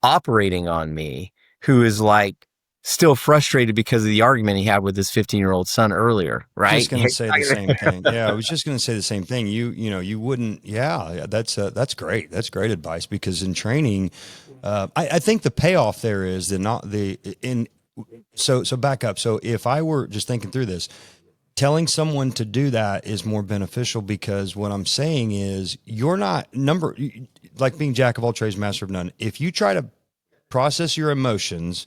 operating on me who is like still frustrated because of the argument he had with his 15-year-old son earlier, right? Just going to say the same thing. Yeah, I was just going to say the same thing. You wouldn't. Yeah, that's great. That's great advice, because in training, I think the payoff there is So back up. So if I were just thinking through this, telling someone to do that is more beneficial, because what I'm saying is you're not like being jack of all trades, master of none. If you try to process your emotions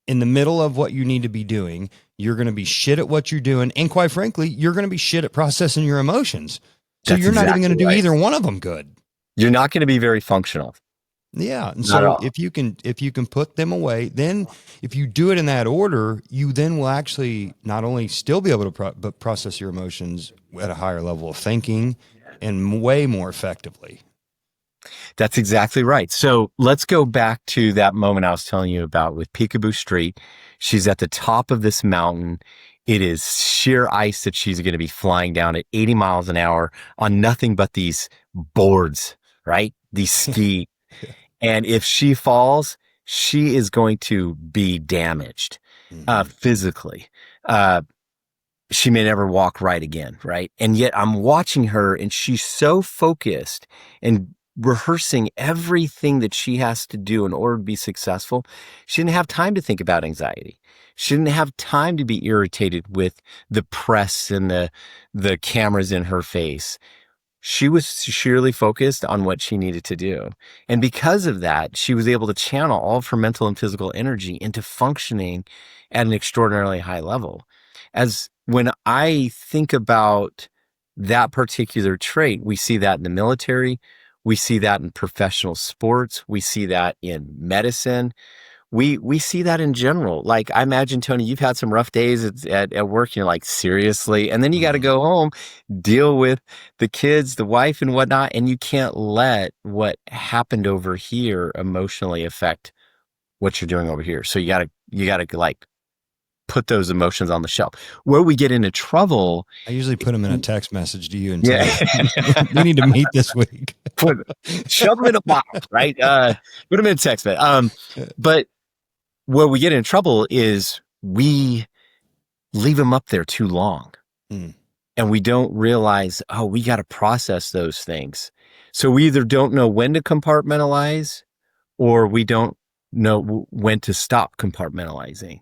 in the middle of what you need to be doing, you're going to be shit at what you're doing. And quite frankly, you're going to be shit at processing your emotions. So you're not even going to do either one of them good. You're not going to be very functional. Yeah. And so if you can put them away, then if you do it in that order, you then will actually not only still be able to but process your emotions at a higher level of thinking and way more effectively. That's exactly right. So let's go back to that moment I was telling you about with Peekaboo Street. She's at the top of this mountain. It is sheer ice that she's going to be flying down at 80 miles an hour on nothing but these boards, right? These ski. And if she falls, she is going to be damaged physically. She may never walk right again, right? And yet I'm watching her, and she's so focused and rehearsing everything that she has to do in order to be successful. She didn't have time to think about anxiety. She didn't have time to be irritated with the press and the cameras in her face. She was sheerly focused on what she needed to do. And because of that, she was able to channel all of her mental and physical energy into functioning at an extraordinarily high level. As when I think about that particular trait, we see that in the military, we see that in professional sports, we see that in medicine. We see that in general. Like, I imagine, Tony, you've had some rough days at work. You're like, seriously? And then you got to go home, deal with the kids, the wife and whatnot. And you can't let happened over here emotionally affect what you're doing over here. So you gotta like put those emotions on the shelf. Where we get into trouble. I usually put them in a text message to you and tell you, we need to meet this week. Shove them in a box, right? Put them in a text message. But where we get in trouble is we leave them up there too long. And we don't realize, we got to process those things. So we either don't know when to compartmentalize, or we don't know when to stop compartmentalizing.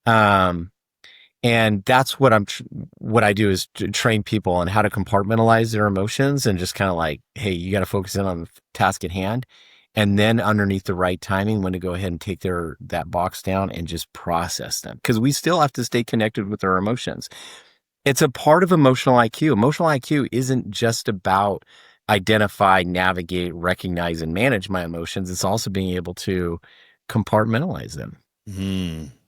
And that's what what I do is to train people on how to compartmentalize their emotions, and just kind of like, hey, you got to focus in on the task at hand. and then underneath the right timing, when to go ahead and take that box down and just process them. Because we still have to stay connected with our emotions. It's a part of emotional IQ. Emotional IQ isn't just about identify, navigate, recognize, and manage my emotions. It's also being able to compartmentalize them.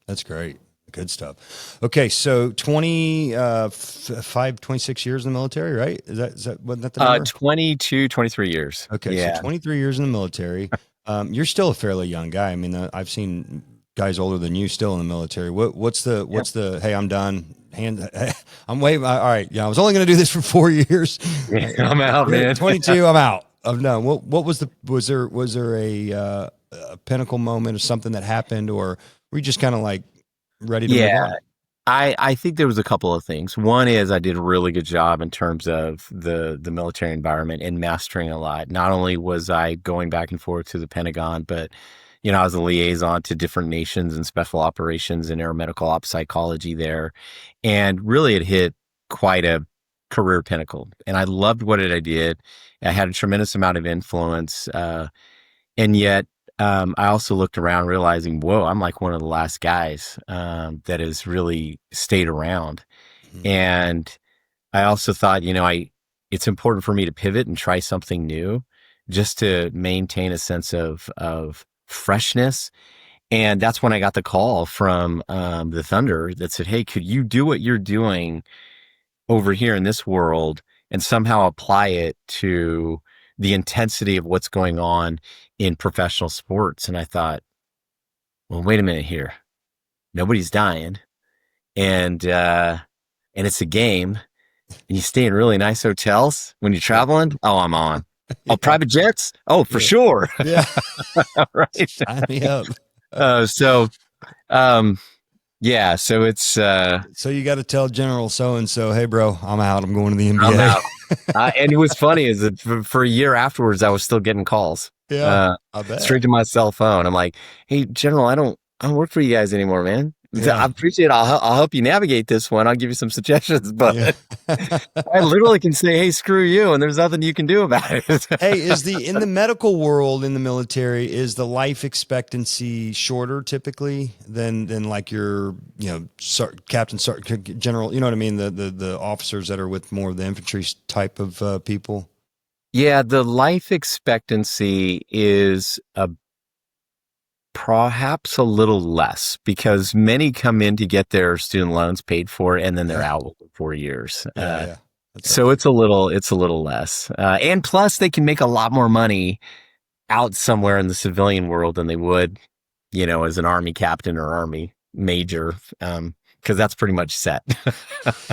That's great. Good stuff. Okay. So 26 years in the military, right? Wasn't that the number? 22, 23 years. Okay. Yeah. So 23 years in the military. You're still a fairly young guy. I mean, I've seen guys older than you still in the military. What's the, hey, I'm done. I'm waiting. All right. Yeah. I was only going to do this for 4 years. Yeah, I'm out, man. 22. I'm out. I'm done. What was there a pinnacle moment of something that happened, or were you just kind of like ready to move on? I think there was a couple of things. One is I did a really good job in terms of the military environment and mastering a lot. Not only was I going back and forth to the Pentagon, but I was a liaison to different nations and special operations and aeromedical ops psychology there. And really it hit quite a career pinnacle. And I loved what I did. I had a tremendous amount of influence. And yet I also looked around realizing, whoa, I'm like one of the last guys that has really stayed around. Mm-hmm. And I also thought, it's important for me to pivot and try something new just to maintain a sense of freshness. And that's when I got the call from the Thunder that said, hey, could you do what you're doing over here in this world and somehow apply it to the intensity of what's going on in professional sports? And I thought, well, wait a minute here. Nobody's dying. And it's a game. And you stay in really nice hotels when you're traveling. Oh, I'm on. Oh, private jets? Oh, for sure. Yeah. Right. Sign me up. So it's so you got to tell General so-and-so, hey bro, I'm out. I'm going to the NBA. I'm out. And it was funny is that for a year afterwards, I was still getting calls. Yeah, I bet. Straight to my cell phone. I'm like, hey, General, I don't work for you guys anymore, man. Yeah. I appreciate it. I'll help you navigate this one. I'll give you some suggestions, but I literally can say, hey, screw you. And there's nothing you can do about it. Hey, in the medical world, in the military, is the life expectancy shorter typically than like your, captain, general, you know what I mean? The officers that are with more of the infantry type of people. Yeah. The life expectancy is perhaps a little less because many come in to get their student loans paid for and then they're out within 4 years. So right. It's a little less. And plus they can make a lot more money out somewhere in the civilian world than they would, as an Army captain or Army major. Cause that's pretty much set.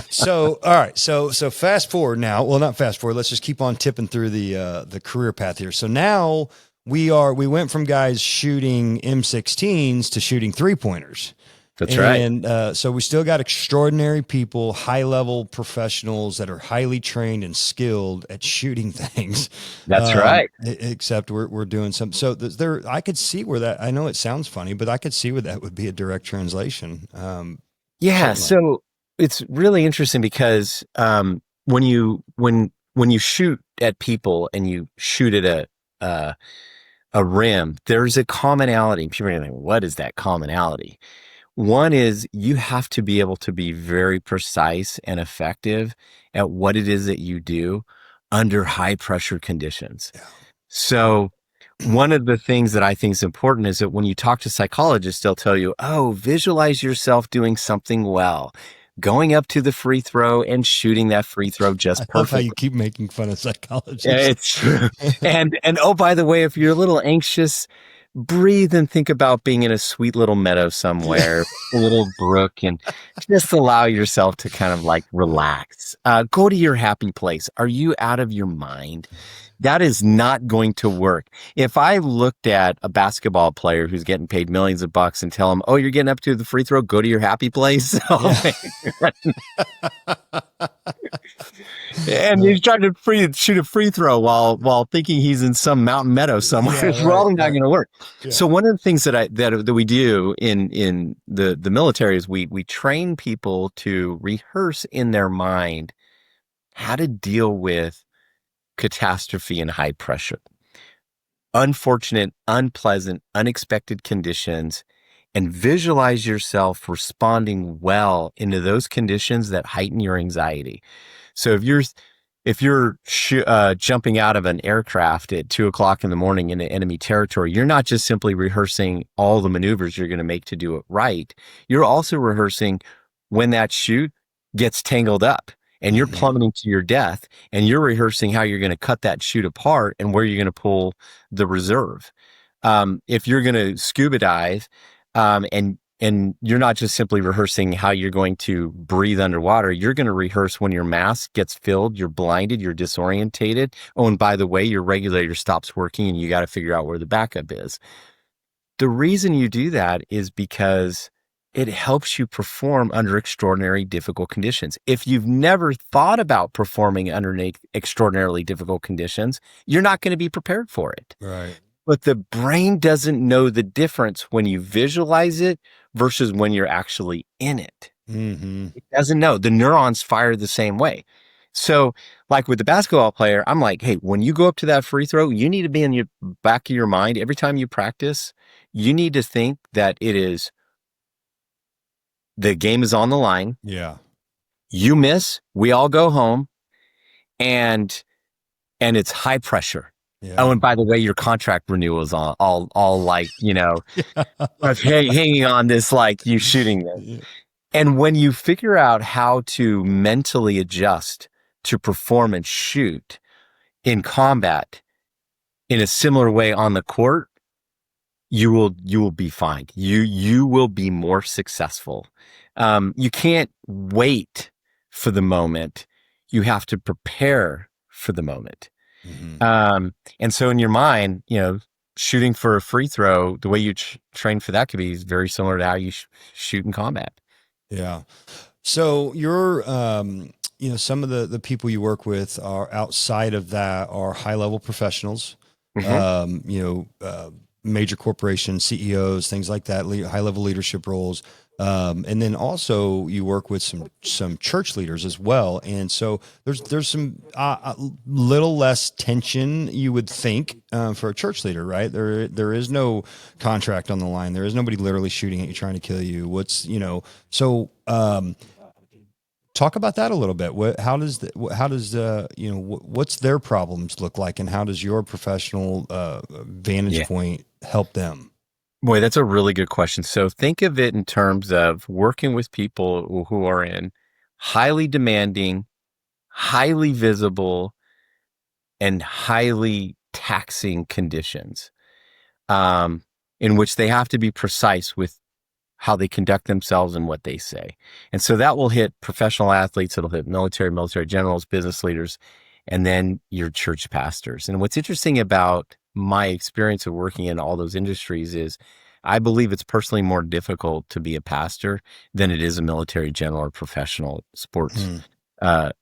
So, all right. So fast forward now, well, not fast forward. Let's just keep on tipping through the career path here. So now we went from guys shooting M16s to shooting 3-pointers. That's right. And so we still got extraordinary people, high-level professionals that are highly trained and skilled at shooting things. That's right. Except we're doing some. So I could see where that. I know it sounds funny, but I could see where that would be a direct translation. Yeah. Certainly. So it's really interesting because when you shoot at people and you shoot at a rim, there's a commonality. People are like, what is that commonality? One is you have to be able to be very precise and effective at what it is that you do under high pressure conditions. Yeah. So one of the things that I think is important is that when you talk to psychologists, they'll tell you, oh, visualize yourself doing something well, going up to the free throw and shooting that free throw just perfectly. I love how you keep making fun of psychologists. Yeah, it's true. and oh, by the way, if you're a little anxious, breathe and think about being in a sweet little meadow somewhere, a little brook, and just allow yourself to kind of like relax. Go to your happy place. Are you out of your mind? That is not going to work. If I looked at a basketball player who's getting paid millions of bucks and tell him, oh, you're getting up to the free throw, go to your happy place. And he's trying to shoot a free throw while thinking he's in some mountain meadow somewhere. It's probably not going to work. Yeah. So one of the things that we do in the military is we train people to rehearse in their mind how to deal with catastrophe and high pressure. unfortunate, unpleasant, unexpected conditions and visualize yourself responding well into those conditions that heighten your anxiety. So if you're jumping out of an aircraft at 2 o'clock in the morning into enemy territory, you're not just simply rehearsing all the maneuvers you're going to make to do it right. You're also rehearsing when that chute gets tangled up and you're plummeting to your death, and you're rehearsing how you're going to cut that chute apart and where you're going to pull the reserve. If you're going to scuba dive, and you're not just simply rehearsing how you're going to breathe underwater, you're going to rehearse when your mask gets filled, you're blinded, you're disorientated. Oh, and by the way, your regulator stops working and you got to figure out where the backup is. The reason you do that is because it helps you perform under extraordinary difficult conditions. If you've never thought about performing under extraordinarily difficult conditions, you're not going to be prepared for it. Right. But the brain doesn't know the difference when you visualize it versus when you're actually in it. It doesn't know. The neurons fire the same way. So like with the basketball player, I'm like, hey, when you go up to that free throw, you need to be in your back of your mind every time you practice. You need to think that the game is on the line. Yeah. You miss, we all go home, and it's high pressure. Yeah. Oh, and by the way, your contract renewal is all like, hanging on this, like you shooting this. Yeah. And when you figure out how to mentally adjust to perform and shoot in combat in a similar way on the court, you will be fine. You will be more successful. You can't wait for the moment. You have to prepare for the moment. And so in your mind, shooting for a free throw, the way you train for that could be very similar to how you shoot in combat. Yeah. So you're, some of the people you work with are outside of that are high level professionals, major corporations, CEOs, things like that, high level leadership roles. And then also you work with some church leaders as well. And so there's some little less tension, you would think, for a church leader, right? There is no contract on the line. There is nobody literally shooting at you, trying to kill you. Talk about that a little bit. What's their problems look like, and how does your professional vantage point help them? Boy, that's a really good question. So think of it in terms of working with people who are in highly demanding, highly visible, and highly taxing conditions, in which they have to be precise with how they conduct themselves and what they say. And so that will hit professional athletes, it'll hit military generals, business leaders, and then your church pastors. And what's interesting about my experience of working in all those industries is I believe it's personally more difficult to be a pastor than it is a military general or professional sports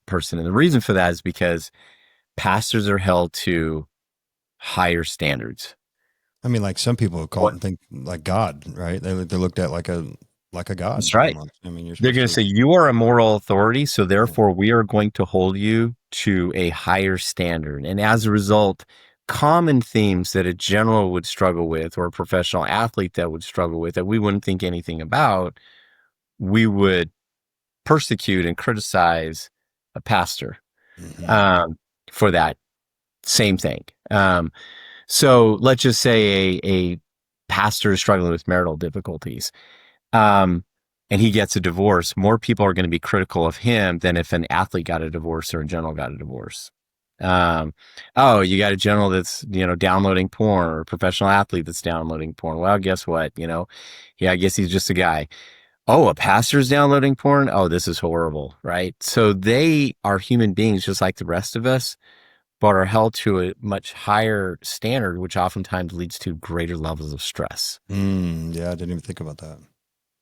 person. And the reason for that is because pastors are held to higher standards. I mean, like some people call it and think like God, right? They're looked at like a God. That's right. Almost. I mean, they're going to say you are a moral authority, so therefore we are going to hold you to a higher standard. And as a result, common themes that a general would struggle with or a professional athlete that would struggle with that we wouldn't think anything about, we would persecute and criticize a pastor for that same thing. So let's just say a pastor is struggling with marital difficulties, and he gets a divorce. More people are going to be critical of him than if an athlete got a divorce or a general got a divorce. Oh, you got a general that's, downloading porn, or a professional athlete that's downloading porn. Well, guess what? I guess he's just a guy. Oh, a pastor's downloading porn? Oh, this is horrible, right? So they are human beings just like the rest of us, but are held to a much higher standard, which oftentimes leads to greater levels of stress. Yeah, I didn't even think about that.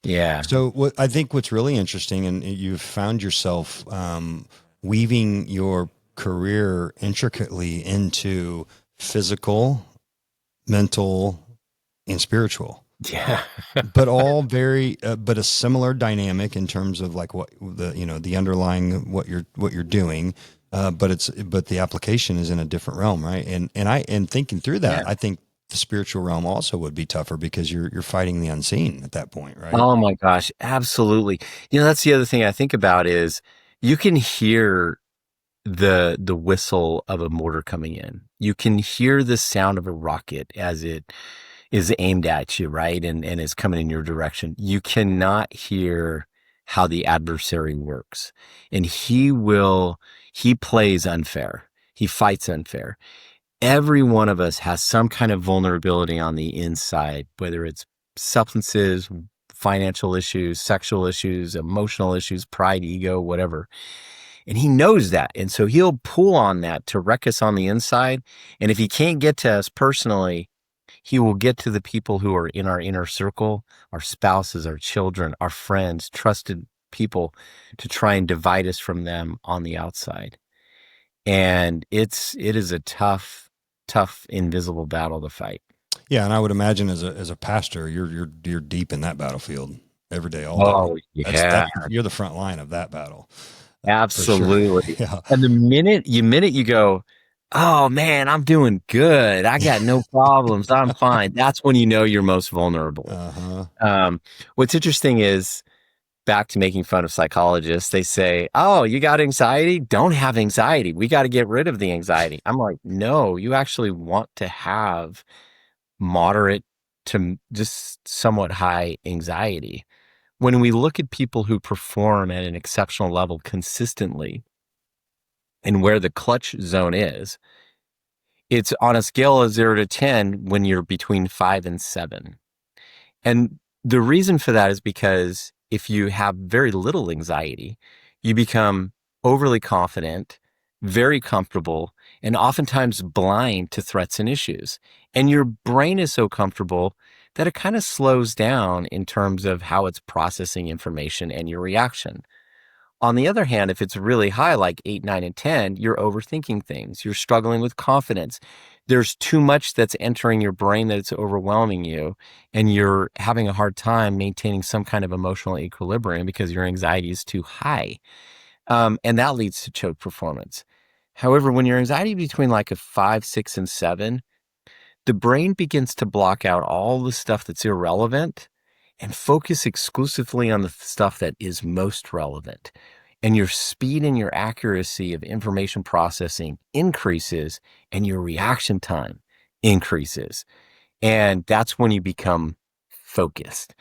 Yeah. So I think what's really interesting, and you've found yourself weaving your career intricately into physical, mental, and spiritual. Yeah. But all very, but a similar dynamic in terms of like what the underlying what you're doing. but the application is in a different realm, right? And thinking through Yeah. that, I think the spiritual realm also would be tougher because you're fighting the unseen at that point, right? Oh my gosh, absolutely. That's the other thing I think about is you can hear the whistle of a mortar coming in. You can hear the sound of a rocket as it is aimed at you, right? And is coming in your direction. You cannot hear how the adversary works. And he plays unfair. He fights unfair. Every one of us has some kind of vulnerability on the inside, whether it's substances, financial issues, sexual issues, emotional issues, pride, ego, whatever. And he knows that. And so he'll pull on that to wreck us on the inside. And if he can't get to us personally, he will get to the people who are in our inner circle, our spouses, our children, our friends, trusted people, to try and divide us from them on the outside. And it is a tough, invisible battle to fight. Yeah, and I would imagine as a pastor, you're deep in that battlefield every day, all day. Oh, yeah. You're the front line of that battle. Absolutely. Sure. Yeah. And the minute you go, oh man, I'm doing good, I got no problems, I'm fine, that's when you know you're most vulnerable. What's interesting is, back to making fun of psychologists, they say, oh, you got anxiety? Don't have anxiety. We got to get rid of the anxiety. I'm like, no, you actually want to have moderate to just somewhat high anxiety. When we look at people who perform at an exceptional level consistently and where the clutch zone is, it's on a scale of 0 to 10 when you're between 5 and 7. And the reason for that is because if you have very little anxiety, you become overly confident, very comfortable, and oftentimes blind to threats and issues. And your brain is so comfortable that it kind of slows down in terms of how it's processing information and your reaction. On the other hand, if it's really high, like 8, 9, and 10, you're overthinking things. You're struggling with confidence. There's too much that's entering your brain that it's overwhelming you, and you're having a hard time maintaining some kind of emotional equilibrium because your anxiety is too high. And that leads to choke performance. However, when your anxiety is between like a 5, 6, and 7, the brain begins to block out all the stuff that's irrelevant and focus exclusively on the stuff that is most relevant. And your speed and your accuracy of information processing increases, and your reaction time increases. And that's when you become focused.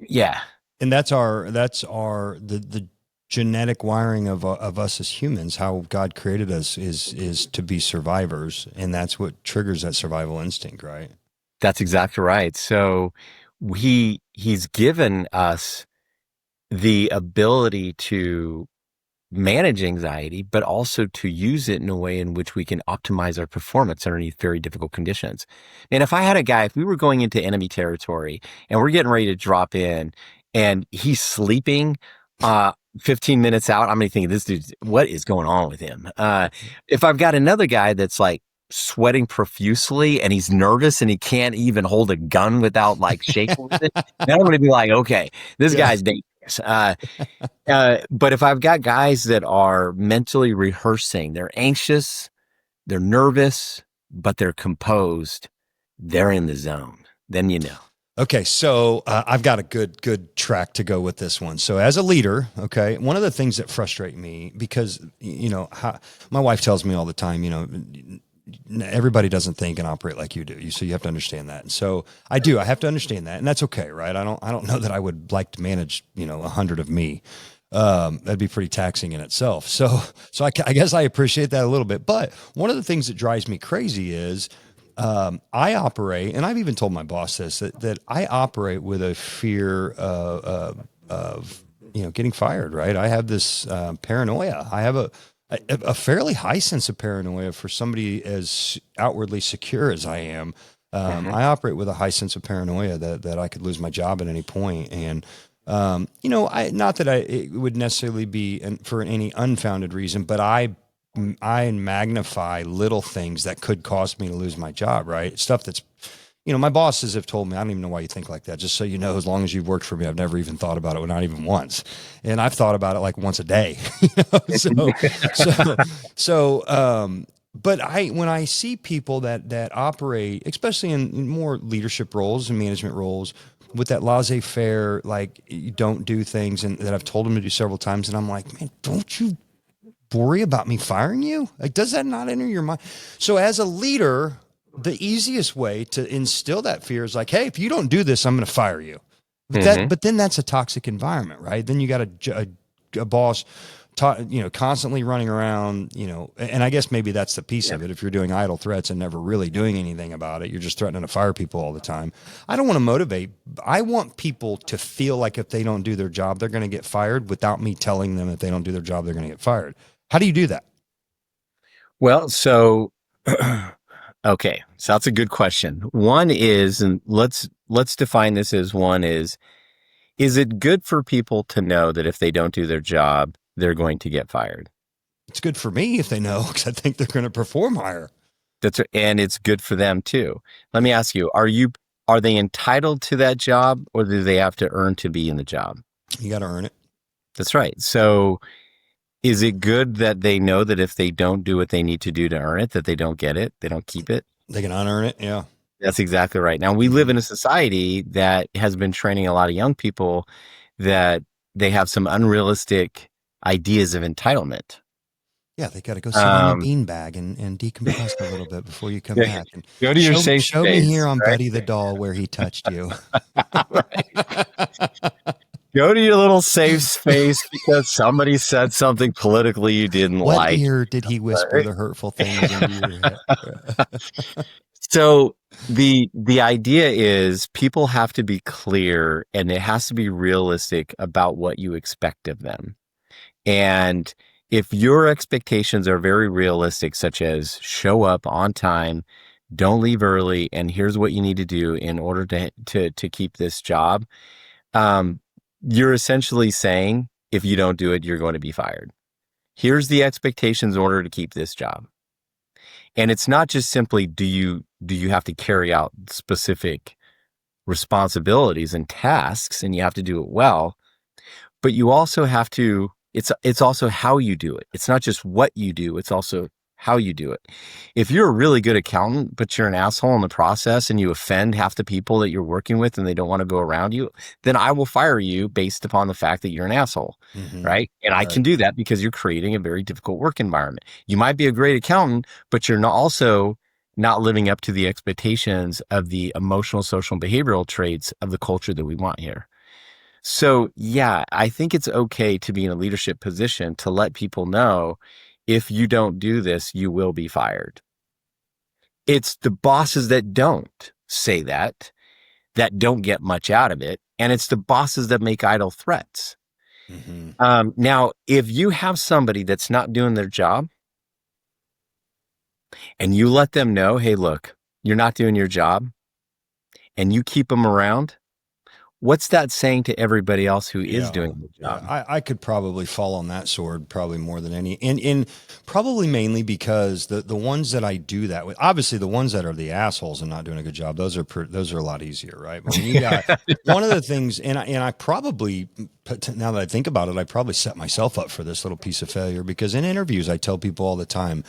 Yeah. And that's the genetic wiring of us as humans. How God created us is to be survivors, and that's what triggers that survival instinct, right? That's exactly right. So he's given us the ability to manage anxiety, but also to use it in a way in which we can optimize our performance underneath very difficult conditions. And if we were going into enemy territory and we're getting ready to drop in and he's sleeping 15 minutes out, I'm thinking, this dude, what is going on with him? If I've got another guy that's like sweating profusely and he's nervous and he can't even hold a gun without like shaking with it, then I'm going to be like, okay, this guy's dangerous. But if I've got guys that are mentally rehearsing, they're anxious, they're nervous, but they're composed, they're in the zone, then you know. Okay, so I've got a good track to go with this one. So as a leader, okay, one of the things that frustrate me, because my wife tells me all the time, everybody doesn't think and operate like you do. So you have to understand that. And so I have to understand that, and that's okay, right? I don't know that I would like to manage 100 of me. That'd be pretty taxing in itself. So I guess I appreciate that a little bit. But one of the things that drives me crazy is I operate, and I've even told my boss this, that I operate with a fear of getting fired, right? I have this paranoia. I have a fairly high sense of paranoia for somebody as outwardly secure as I am. I operate with a high sense of paranoia that I could lose my job at any point. And, not that it would necessarily be for any unfounded reason, but I magnify little things that could cause me to lose my job, right? Stuff that's, My bosses have told me, I don't even know why you think like that. Just so you know, as long as you've worked for me, I've never even thought about it, not even once. And I've thought about it like once a day. So, but when I see people that operate, especially in more leadership roles and management roles, with that laissez-faire, like you don't do things, and that I've told them to do several times, and I'm like, man, don't you worry about me firing you? Like, does that not enter your mind? So as a leader, the easiest way to instill that fear is like, hey, if you don't do this, I'm going to fire you. But then that's a toxic environment, right? Then you got a boss, constantly running around, and I guess maybe that's the piece of it. If you're doing idle threats and never really doing anything about it, you're just threatening to fire people all the time. I don't want to motivate. I want people to feel like if they don't do their job, they're going to get fired without me telling them if they don't do their job, they're going to get fired. How do you do that? Well, so okay, so that's a good question. One is, and let's define this as one is it good for people to know that if they don't do their job, they're going to get fired? It's good for me if they know, because I think they're going to perform higher. And it's good for them too. Let me ask you, are they entitled to that job, or do they have to earn to be in the job? You got to earn it. That's right. So is it good that they know that if they don't do what they need to do to earn it, that they don't get it, they don't keep it? They can unearn it. Yeah. That's exactly right. Now, we live in a society that has been training a lot of young people that they have some unrealistic ideas of entitlement. Yeah, they got to go sit on your beanbag and decompress a little bit before you come back. And go to your safe space. Show me here on Betty the doll where he touched you. Go to your little safe space because somebody said something politically you didn't like. What ear did he whisper the hurtful things into your head? So the idea is people have to be clear, and it has to be realistic about what you expect of them. And if your expectations are very realistic, such as show up on time, don't leave early, and here's what you need to do in order to keep this job, you're essentially saying, if you don't do it, you're going to be fired. Here's the expectations in order to keep this job. And it's not just simply, do you have to carry out specific responsibilities and tasks, and you have to do it well, but you also have to, it's also how you do it. It's not just what you do, it's also how you do it. If you're a really good accountant, but you're an asshole in the process and you offend half the people that you're working with and they don't want to go around you, then I will fire you based upon the fact that you're an asshole, right? And I can do that because you're creating a very difficult work environment. You might be a great accountant, but you're also not living up to the expectations of the emotional, social, and behavioral traits of the culture that we want here. So yeah, I think it's okay to be in a leadership position to let people know, if you don't do this, you will be fired. It's the bosses that don't say that don't get much out of it. And it's the bosses that make idle threats. Now, if you have somebody that's not doing their job and you let them know, hey, look, you're not doing your job, and you keep them around, what's that saying to everybody else who is doing the job? Yeah. I could probably fall on that sword probably more than any, and probably mainly because the ones that I do that with, obviously the ones that are the assholes and not doing a good job, those are a lot easier, right? But when you got one of the things, and I probably, now that I think about it, I probably set myself up for this little piece of failure, because in interviews I tell people all the time,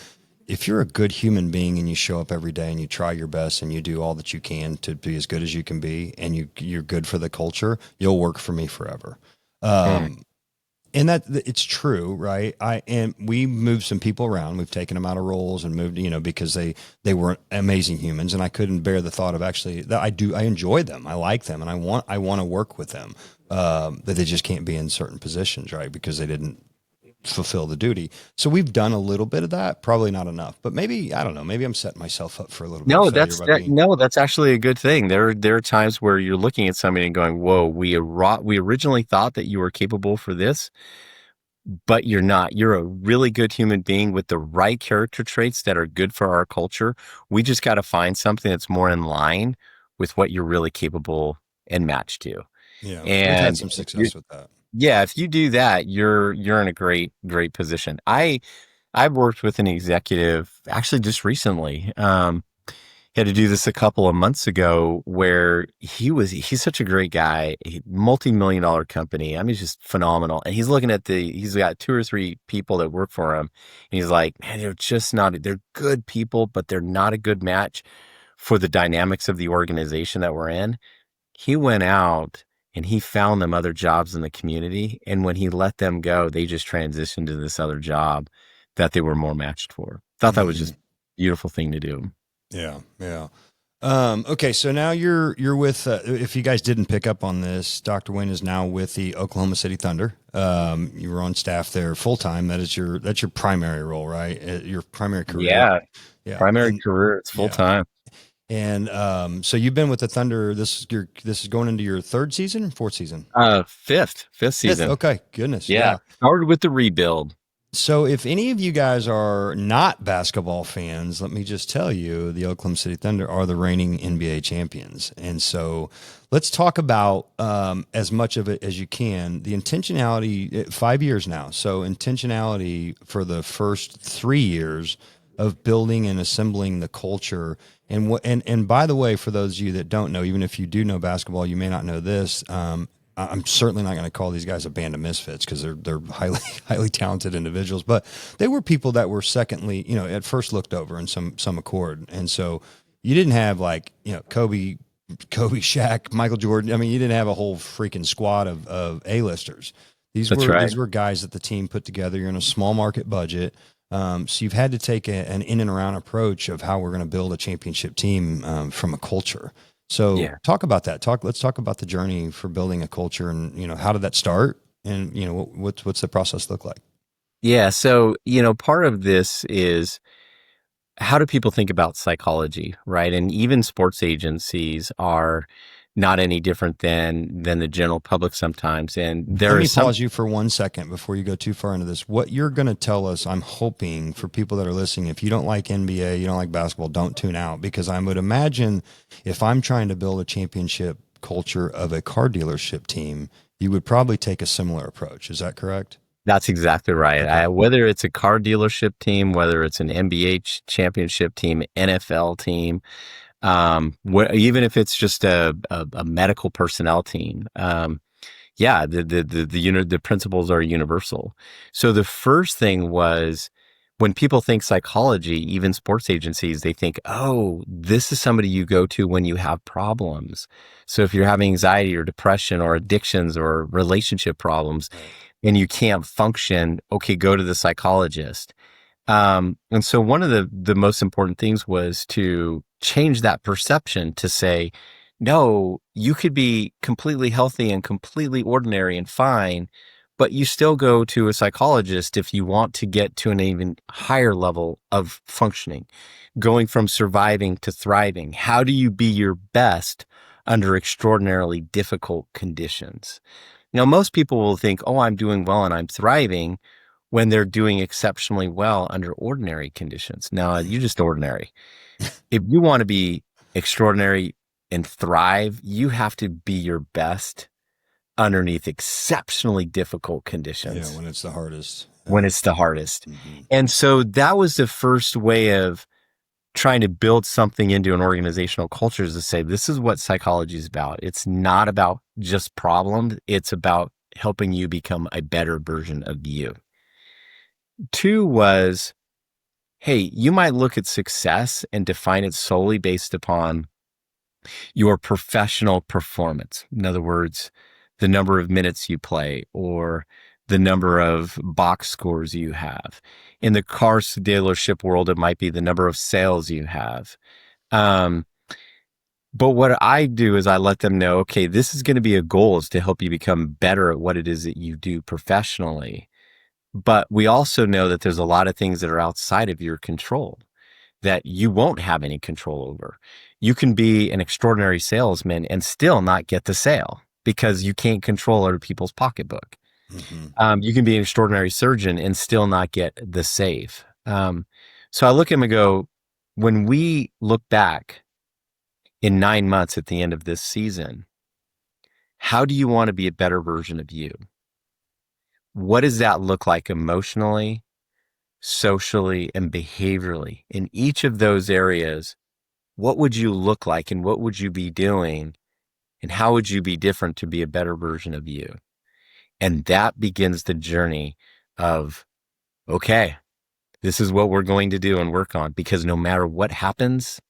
if you're a good human being and you show up every day and you try your best and you do all that you can to be as good as you can be, and you're good for the culture, you'll work for me forever. And that it's true, right? And we moved some people around. We've taken them out of roles and moved, because they were amazing humans, and I couldn't bear the thought of actually that I enjoy them. I like them, and I want to work with them. That they just can't be in certain positions, right? Because they didn't fulfill the duty. So we've done a little bit of that, probably not enough, but maybe, I don't know, maybe I'm setting myself up for a little bit. No, that's actually a good thing. There are times where you're looking at somebody and going, whoa, we originally thought that you were capable for this, but you're not. You're a really good human being with the right character traits that are good for our culture. We just got to find something that's more in line with what you're really capable and matched to. Yeah. And we've had some success with that. Yeah, if you do that, you're in a great position. I've worked with an executive actually just recently. had to do this a couple of months ago where he's such a great guy, a multi-million dollar company. I mean, he's just phenomenal. And he's looking at he's got 2 or 3 people that work for him. And he's like, man, they're good people, but they're not a good match for the dynamics of the organization that we're in. He went out and he found them other jobs in the community. And when he let them go, they just transitioned to this other job that they were more matched for. Thought that was just a beautiful thing to do. Yeah. Yeah. Okay. So now you're with, if you guys didn't pick up on this, Dr. Wayne is now with the Oklahoma City Thunder. You were on staff there full time. That's your primary role, right? Your primary career. Yeah. Yeah. Primary career. It's full time. And so you've been with the Thunder. This is going into your 3rd season, 4th season? Fifth season. Okay, goodness. Yeah. Started with the rebuild. So if any of you guys are not basketball fans, let me just tell you, the Oklahoma City Thunder are the reigning NBA champions. And so let's talk about as much of it as you can. The intentionality, 5 years now. So intentionality for the first 3 years of building and assembling the culture. And by the way, for those of you that don't know, even if you do know basketball, you may not know this. I'm certainly not going to call these guys a band of misfits because they're highly talented individuals, but they were people that were secondly, at first looked over in some accord. And so you didn't have Kobe, Shaq, Michael Jordan. I mean, you didn't have a whole freaking squad of A-listers. These were guys that the team put together. You're in a small market budget. So you've had to take an in and around approach of how we're going to build a championship team from a culture. So talk about that. Let's talk about the journey for building a culture and, how did that start? And, what's the process look like? Yeah. So, part of this is how do people think about psychology, right? And even sports agencies are not any different than the general public sometimes. And let me pause you for 1 second before you go too far into this. What you're going to tell us, I'm hoping for people that are listening, if you don't like NBA, you don't like basketball, don't tune out, because I would imagine if I'm trying to build a championship culture of a car dealership team, you would probably take a similar approach. Is that correct? That's exactly right. Okay. Whether it's a car dealership team, whether it's an NBA championship team, NFL team, even if it's just a medical personnel team, the principles are universal. So the first thing was when people think psychology, even sports agencies, they think, oh, this is somebody you go to when you have problems. So if you're having anxiety or depression or addictions or relationship problems and you can't function, okay, go to the psychologist. And so one of the most important things was to change that perception to say, no, you could be completely healthy and completely ordinary and fine, but you still go to a psychologist if you want to get to an even higher level of functioning, going from surviving to thriving. How do you be your best under extraordinarily difficult conditions? Now, most people will think, oh, I'm doing well and I'm thriving, when they're doing exceptionally well under ordinary conditions. Now, you're just ordinary. If you want to be extraordinary and thrive, you have to be your best underneath exceptionally difficult conditions. Yeah, when it's the hardest. Mm-hmm. And so that was the first way of trying to build something into an organizational culture, is to say, this is what psychology is about. It's not about just problems. It's about helping you become a better version of you. 2 was, hey, you might look at success and define it solely based upon your professional performance. In other words, the number of minutes you play or the number of box scores you have. In the car dealership world, it might be the number of sales you have. But what I do is I let them know, okay, this is going to be a goal, is to help you become better at what it is that you do professionally. But we also know that there's a lot of things that are outside of your control that you won't have any control over. You can be an extraordinary salesman and still not get the sale because you can't control other people's pocketbook. Mm-hmm. You can be an extraordinary surgeon and still not get the save. So I look at him and go, when we look back in 9 months at the end of this season, how do you want to be a better version of you? What does that look like emotionally, socially, and behaviorally? In each of those areas, what would you look like and what would you be doing and how would you be different to be a better version of you? And that begins the journey of, okay, this is what we're going to do and work on, because no matter what happens,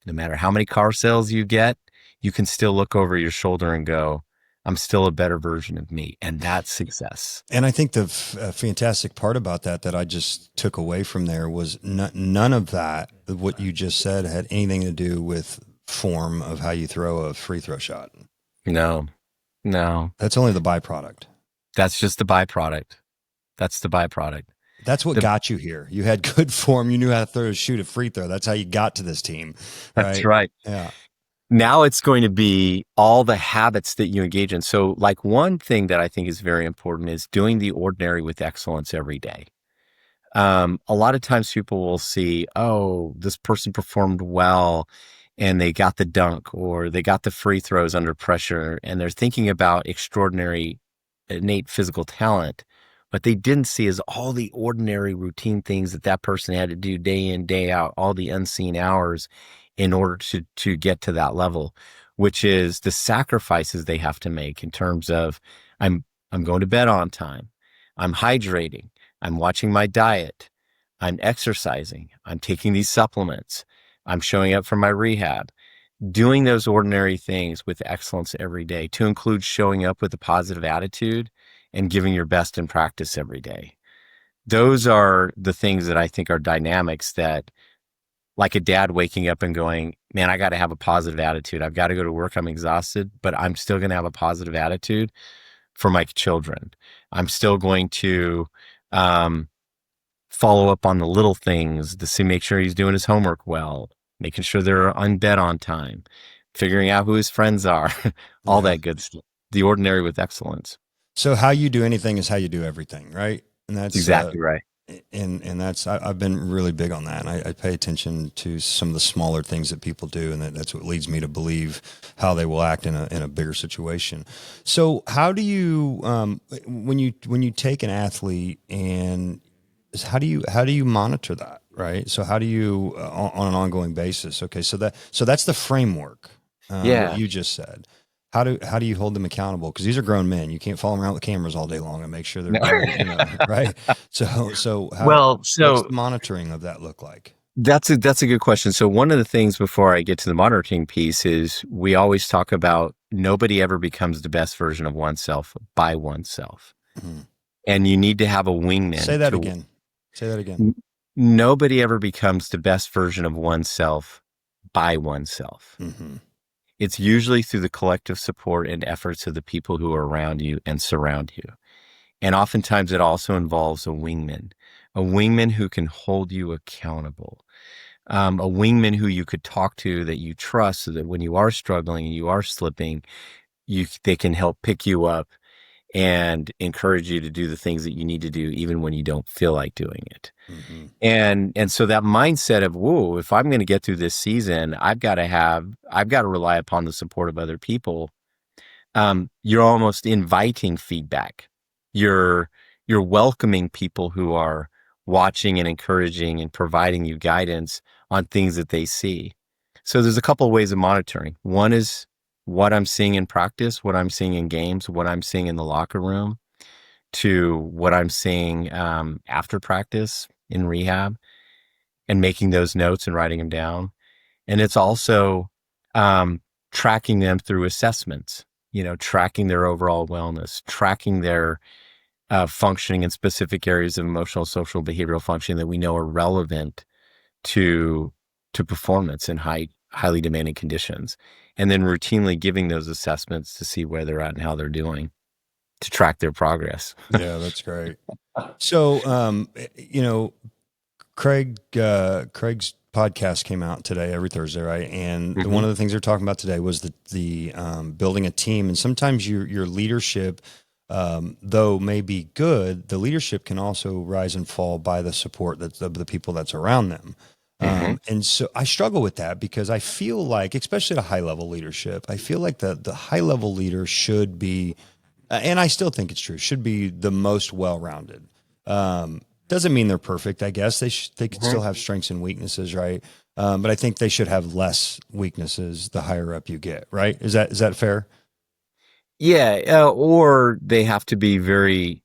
no matter how many car sales you get, you can still look over your shoulder and go, I'm still a better version of me. And that's success. And I think the fantastic part about that I just took away from there was none of that, what you just said, had anything to do with form of how you throw a free throw shot. No. That's only the byproduct. That's just the byproduct. That's the byproduct. That's what got you here. You had good form. You knew how to shoot a free throw. That's how you got to this team. Right? That's right. Yeah. Now it's going to be all the habits that you engage in. So like one thing that I think is very important is doing the ordinary with excellence every day. A lot of times people will see, oh, this person performed well and they got the dunk or they got the free throws under pressure, and they're thinking about extraordinary innate physical talent. What they didn't see is all the ordinary routine things that person had to do day in, day out, all the unseen hours in order to get to that level, which is the sacrifices they have to make in terms of I'm going to bed on time, I'm hydrating, I'm watching my diet, I'm exercising, I'm taking these supplements, I'm showing up for my rehab, doing those ordinary things with excellence every day, to include showing up with a positive attitude and giving your best in practice every day. Those are the things that I think are dynamics that, like a dad waking up and going, man, I got to have a positive attitude. I've got to go to work. I'm exhausted, but I'm still going to have a positive attitude for my children. I'm still going to follow up on the little things to make sure he's doing his homework well, making sure they're on bed on time, figuring out who his friends are, all that good stuff. The ordinary with excellence. So how you do anything is how you do everything, right? And that's exactly right. And that's, I've been really big on that. And I pay attention to some of the smaller things that people do. And that's what leads me to believe how they will act in a bigger situation. So how do you, when you take an athlete, and how do you monitor that? Right. So how do you, on an ongoing basis? Okay. So that's the framework. What you just said. How do you hold them accountable? Because these are grown men. You can't follow them around with cameras all day long and make sure they're doing, right. So what's the monitoring of that look like? That's a good question. So one of the things before I get to the monitoring piece is we always talk about nobody ever becomes the best version of oneself by oneself. Mm-hmm. And you need to have a wingman. Say that again. Nobody ever becomes the best version of oneself by oneself. Mm-hmm. It's usually through the collective support and efforts of the people who are around you and surround you. And oftentimes it also involves a wingman who can hold you accountable, a wingman who you could talk to that you trust, so that when you are struggling and you are slipping, they can help pick you up and encourage you to do the things that you need to do, even when you don't feel like doing it. Mm-hmm. And so that mindset of, whoa, if I'm going to get through this season, I've got to rely upon the support of other people. You're almost inviting feedback. You're welcoming people who are watching and encouraging and providing you guidance on things that they see. So there's a couple of ways of monitoring. One is what I'm seeing in practice, what I'm seeing in games, what I'm seeing in the locker room, to what I'm seeing after practice in rehab, and making those notes and writing them down. And it's also tracking them through assessments, tracking their overall wellness, tracking their functioning in specific areas of emotional, social, behavioral functioning that we know are relevant to performance in highly demanding conditions, and then routinely giving those assessments to see where they're at and how they're doing, to track their progress. Yeah, that's great. So, Craig's podcast came out today, every Thursday, right? And mm-hmm. One of the things they're talking about today was the building a team. And sometimes your leadership, though may be good, the leadership can also rise and fall by the support of the people that's around them. Mm-hmm. And so I struggle with that, because I feel like, especially at a high level leadership, I feel like the high level leader should be, and I still think it's true, should be the most well-rounded. Doesn't mean they're perfect. I guess they could mm-hmm. still have strengths and weaknesses, right? But I think they should have less weaknesses the higher up you get, right? Is that fair? Yeah, or they have to be very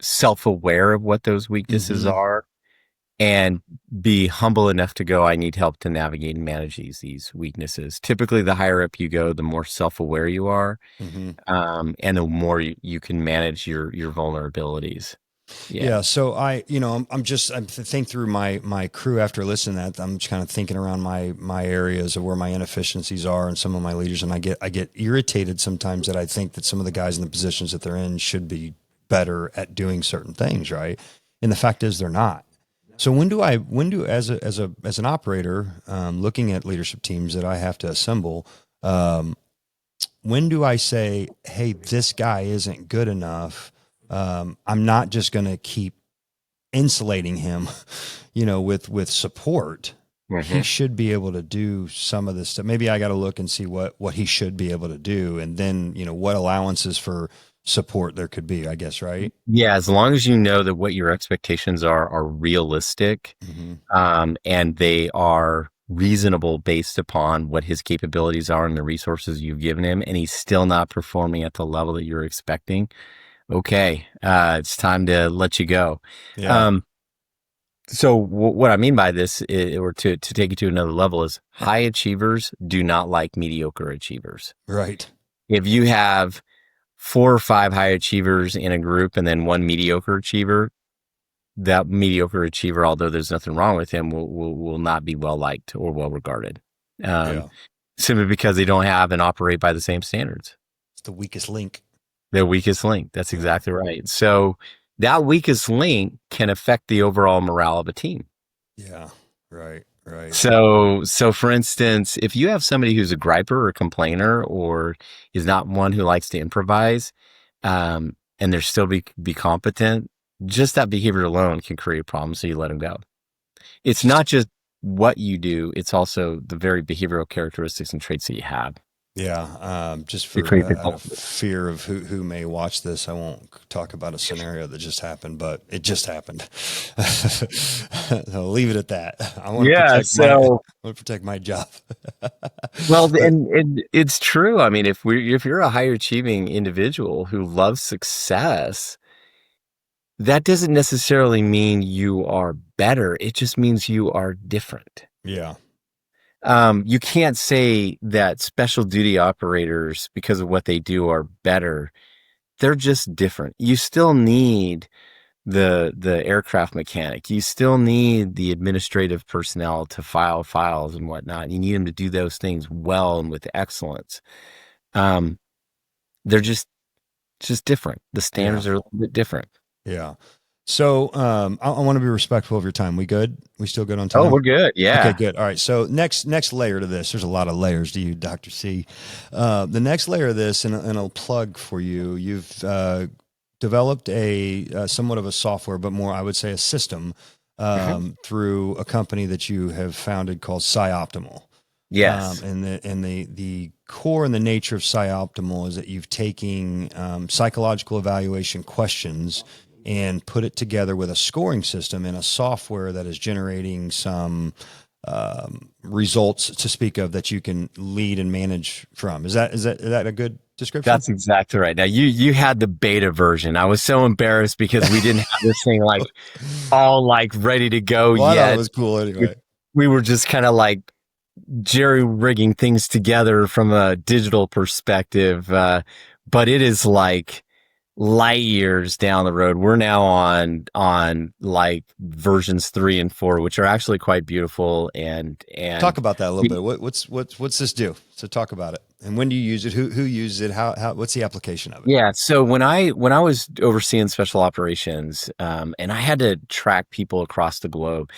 self-aware of what those weaknesses Mm-hmm. are and be humble enough to go, I need help to navigate and manage these weaknesses. Typically, the higher up you go, the more self-aware you are, Mm-hmm. and the more you can manage your vulnerabilities. Yeah. Yeah. So I'm think through my crew after listening to that. I'm just kind of thinking around my areas of where my inefficiencies are and some of my leaders. And I get irritated sometimes that I think that some of the guys in the positions that they're in should be better at doing certain things. Right. And the fact is they're not. So when do as an operator, looking at leadership teams that I have to assemble, when do I say, hey, this guy isn't good enough? I'm not just going to keep insulating him, with support. He Hmm. should be able to do some of this stuff. Maybe I got to look and see what he should be able to do. And then, what allowances for support there could be, I guess. Right. Yeah, as long as you know that what your expectations are realistic, Mm-hmm. and they are reasonable based upon what his capabilities are and the resources you've given him, and he's still not performing at the level that you're expecting, okay, it's time to let you go. Yeah. Um, so what I mean by this, or to take it to another level, is high achievers do not like mediocre achievers. Right. If you have 4 or 5 high achievers in a group and then one mediocre achiever, that mediocre achiever, although there's nothing wrong with him, will not be well liked or well regarded, um, Yeah. simply because they don't have and operate by the same standards. It's the weakest link. Their weakest link. That's Yeah. exactly right. So that weakest link can affect the overall morale of a team. Yeah. Right. Right. So for instance, if you have somebody who's a griper or a complainer or is not one who likes to improvise, and they're still be competent, just that behavior alone can create problems. So you let them go. It's not just what you do; it's also the very behavioral characteristics and traits that you have Yeah, just to for create the out of culture. fear of who may watch this, I won't talk about a scenario that just happened, but it just happened. I'll leave it at that. Yeah. I So, want to protect my job. well, But and it's true. I mean, if you're a higher achieving individual who loves success, that doesn't necessarily mean you are better. It just means you are different. yeah, You can't say that special duty operators, because of what they do, are better. They're just different. You still need the aircraft mechanic. You still need the administrative personnel to file files and whatnot. You need them to do those things well and with excellence. Um, they're just different. The yeah, standards are a little bit different. yeah. So I want to be respectful of your time. We good? We still good on Oh, time? we're good. Okay, Yeah. good. All right. So next layer to this, there's a lot of layers to you, Dr. C. The next layer of this, and I'll plug for you. You've developed a somewhat of a software, but more, I would say, a system Mhm. through a company that you have founded called PsyOptimal. Yes. And the core and the nature of PsyOptimal is that you've taken psychological evaluation questions and put it together with a scoring system in a software that is generating some results to speak of that you can lead and manage from. Is that a good description? That's exactly right. Now you had the beta version. I was so embarrassed because we didn't have this thing like all like ready to go Well, I thought it yet. was cool We, anyway. we were just kind of like jerry rigging things together from a digital perspective. But it is like light years down the road. We're now on like versions 3 and 4, which are actually quite beautiful. And Talk about that a little bit. What's this do? So talk about it. And when do you use it? Who uses it? How what's the application of it? yeah, so when I was overseeing special operations, and I had to track people across the globe,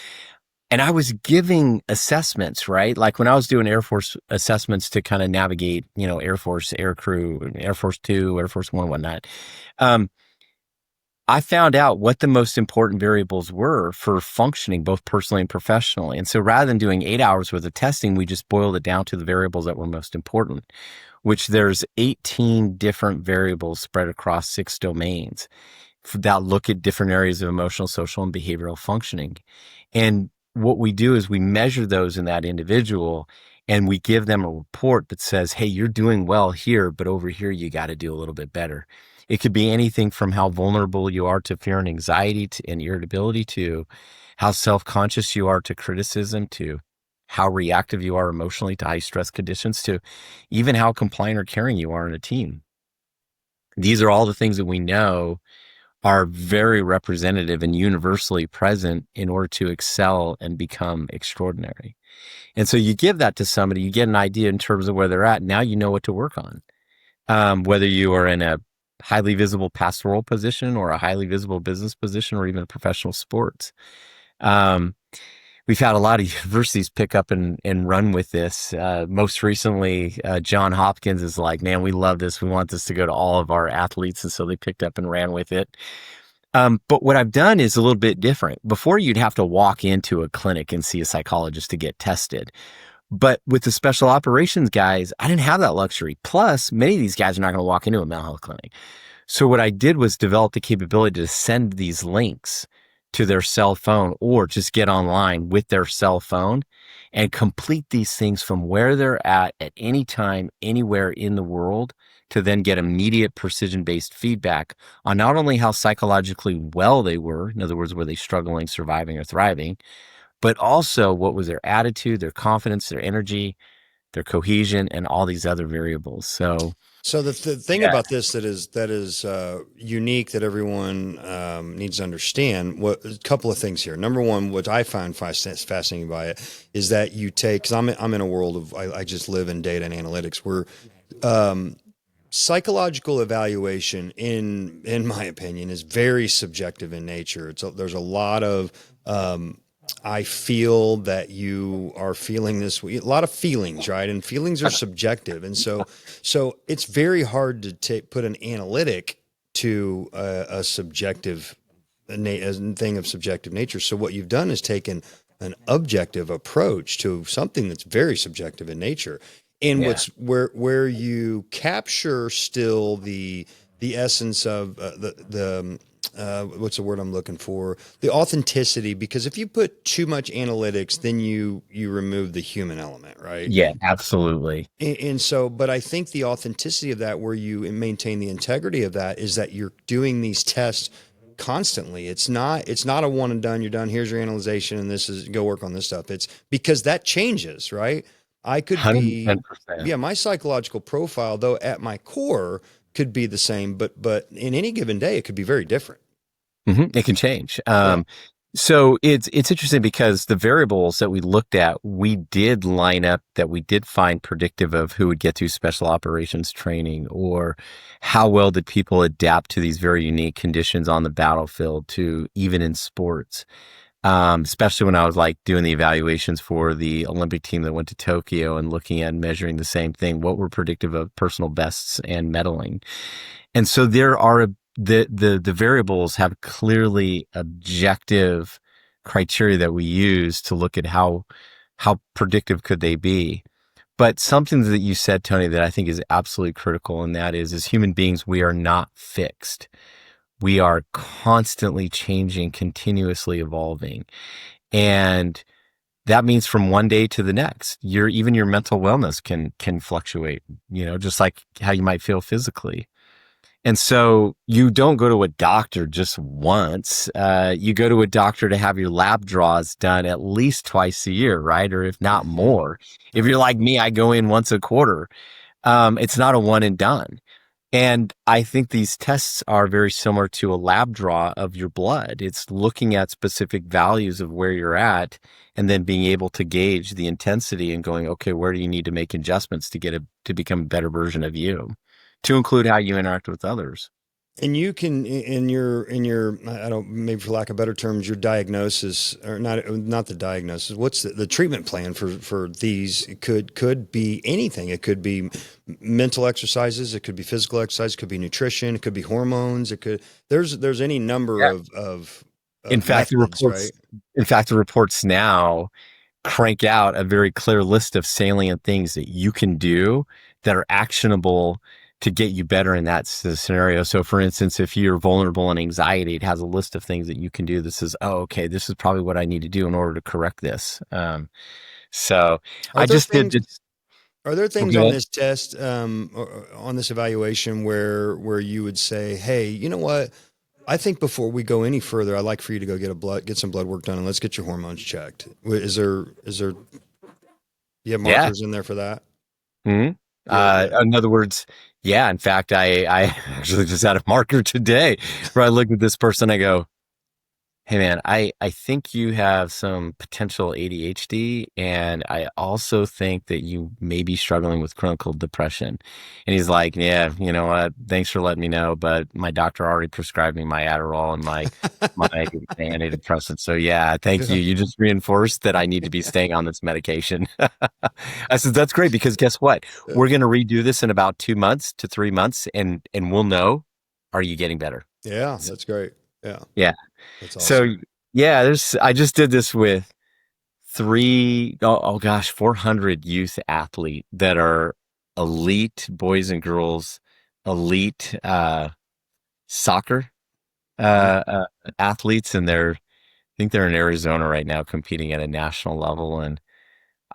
and I was giving assessments, right? Like when I was doing Air Force assessments to kind of navigate, Air Force, Air Crew, Air Force Two, Air Force One, whatnot. Um, I found out what the most important variables were for functioning both personally and professionally. And so rather than doing 8 hours worth of testing, we just boiled it down to the variables that were most important, which there's 18 different variables spread across 6 domains that look at different areas of emotional, social, and behavioral functioning. And what we do is we measure those in that individual, and we give them a report that says, hey, you're doing well here, but over here, you got to do a little bit better. It could be anything from how vulnerable you are to fear and anxiety and irritability, to how self-conscious you are to criticism, to how reactive you are emotionally to high stress conditions, to even how compliant or caring you are in a team. These are all the things that we know are very representative and universally present in order to excel and become extraordinary. And so you give that to somebody, you get an idea in terms of where they're at. Now you know what to work on. Whether you are in a highly visible pastoral position or a highly visible business position or even professional sports. We've had a lot of universities pick up and run with this. Most recently, John Hopkins is like, man, we love this. We want this to go to all of our athletes. And so they picked up and ran with it. But what I've done is a little bit different. Before, you'd have to walk into a clinic and see a psychologist to get tested. But with the special operations guys, I didn't have that luxury. Plus, many of these guys are not going to walk into a mental health clinic. So what I did was develop the capability to send these links to their cell phone, or just get online with their cell phone and complete these things from where they're at any time, anywhere in the world, to then get immediate precision-based feedback on not only how psychologically well they were, in other words, were they struggling, surviving, or thriving, but also what was their attitude, their confidence, their energy, their cohesion, and all these other variables. So the thing about this that is unique that everyone needs to understand. A couple of things here. Number one, what I find fascinating by it is that you take, because I'm in a world of, I just live in data and analytics, where psychological evaluation, in my opinion, is very subjective in nature. There's a lot of I feel that you are feeling this way. A lot of feelings, right? And feelings are subjective. And so it's very hard to put an analytic to a subjective thing of subjective nature. So what you've done is taken an objective approach to something that's very subjective in nature. And where you capture still the essence of the what's the word I'm looking for? The authenticity, because if you put too much analytics, then you remove the human element, right? Yeah, absolutely. And so, but I think the authenticity of that, where you maintain the integrity of that, is that you're doing these tests constantly. It's not a one and done. You're done. Here's your analyzation, and this is, go work on this stuff. It's because that changes, right? I could be, 110%. my psychological profile, though at my core, could be the same, but in any given day, it could be very different. It can change. So it's interesting because the variables that we looked at, we did line up that we did find predictive of who would get through special operations training, or how well did people adapt to these very unique conditions on the battlefield, to even in sports. Especially when I was like doing the evaluations for the Olympic team that went to Tokyo and looking at measuring the same thing, what were predictive of personal bests and medaling. And so there are the variables have clearly objective criteria that we use to look at how predictive could they be. But something that you said, Tony, that I think is absolutely critical, and that is, as human beings, we are not fixed. We are constantly changing, continuously evolving. And that means from one day to the next, even your mental wellness can fluctuate, just like how you might feel physically. And so you don't go to a doctor just once. You go to a doctor to have your lab draws done at least twice a year, right? Or if not more. If you're like me, I go in once a quarter. It's not a one and done. And I think these tests are very similar to a lab draw of your blood. It's looking at specific values of where you're at, and then being able to gauge the intensity and going, okay, where do you need to make adjustments to become a better version of you, to include how you interact with others. And you can, in your, I don't, maybe for lack of better terms, your diagnosis, or not the diagnosis, what's the treatment plan for these? It could be anything. It could be mental exercises. It could be physical exercise. It could be nutrition. It could be hormones. There's any number of in fact, methods, right? In fact, the reports now crank out a very clear list of salient things that you can do that are actionable, to get you better in that scenario. So for instance, if you're vulnerable in anxiety, it has a list of things that you can do. This is, oh, okay, this is probably what I need to do in order to correct this. So Are I there just did things? this. Are there things on Okay. this test, or on this evaluation, where you would say, "Hey, you know what? I think before we go any further, I'd like for you to go get some blood work done, and let's get your hormones checked." Is there? You have Yeah. markers in there for that? hmm Yeah. In other words, yeah, in fact, I actually just had a marker today where I looked at this person. I go, hey man, I think you have some potential ADHD, and I also think that you may be struggling with clinical depression. And he's like, yeah, you know what? Thanks for letting me know, but my doctor already prescribed me my Adderall and my antidepressant. So yeah, thank you. Yeah. You just reinforced that I need to be staying on this medication. I said, that's great because guess what? We're going to redo this in about 2 months to 3 months, and we'll know, are you getting better? Yeah, So, that's great. Yeah, yeah. that's So awesome. yeah, I just did this with oh gosh, 400 youth athlete that are elite boys and girls, elite soccer Mhm. athletes, and I think they're in Arizona right now competing at a national level. And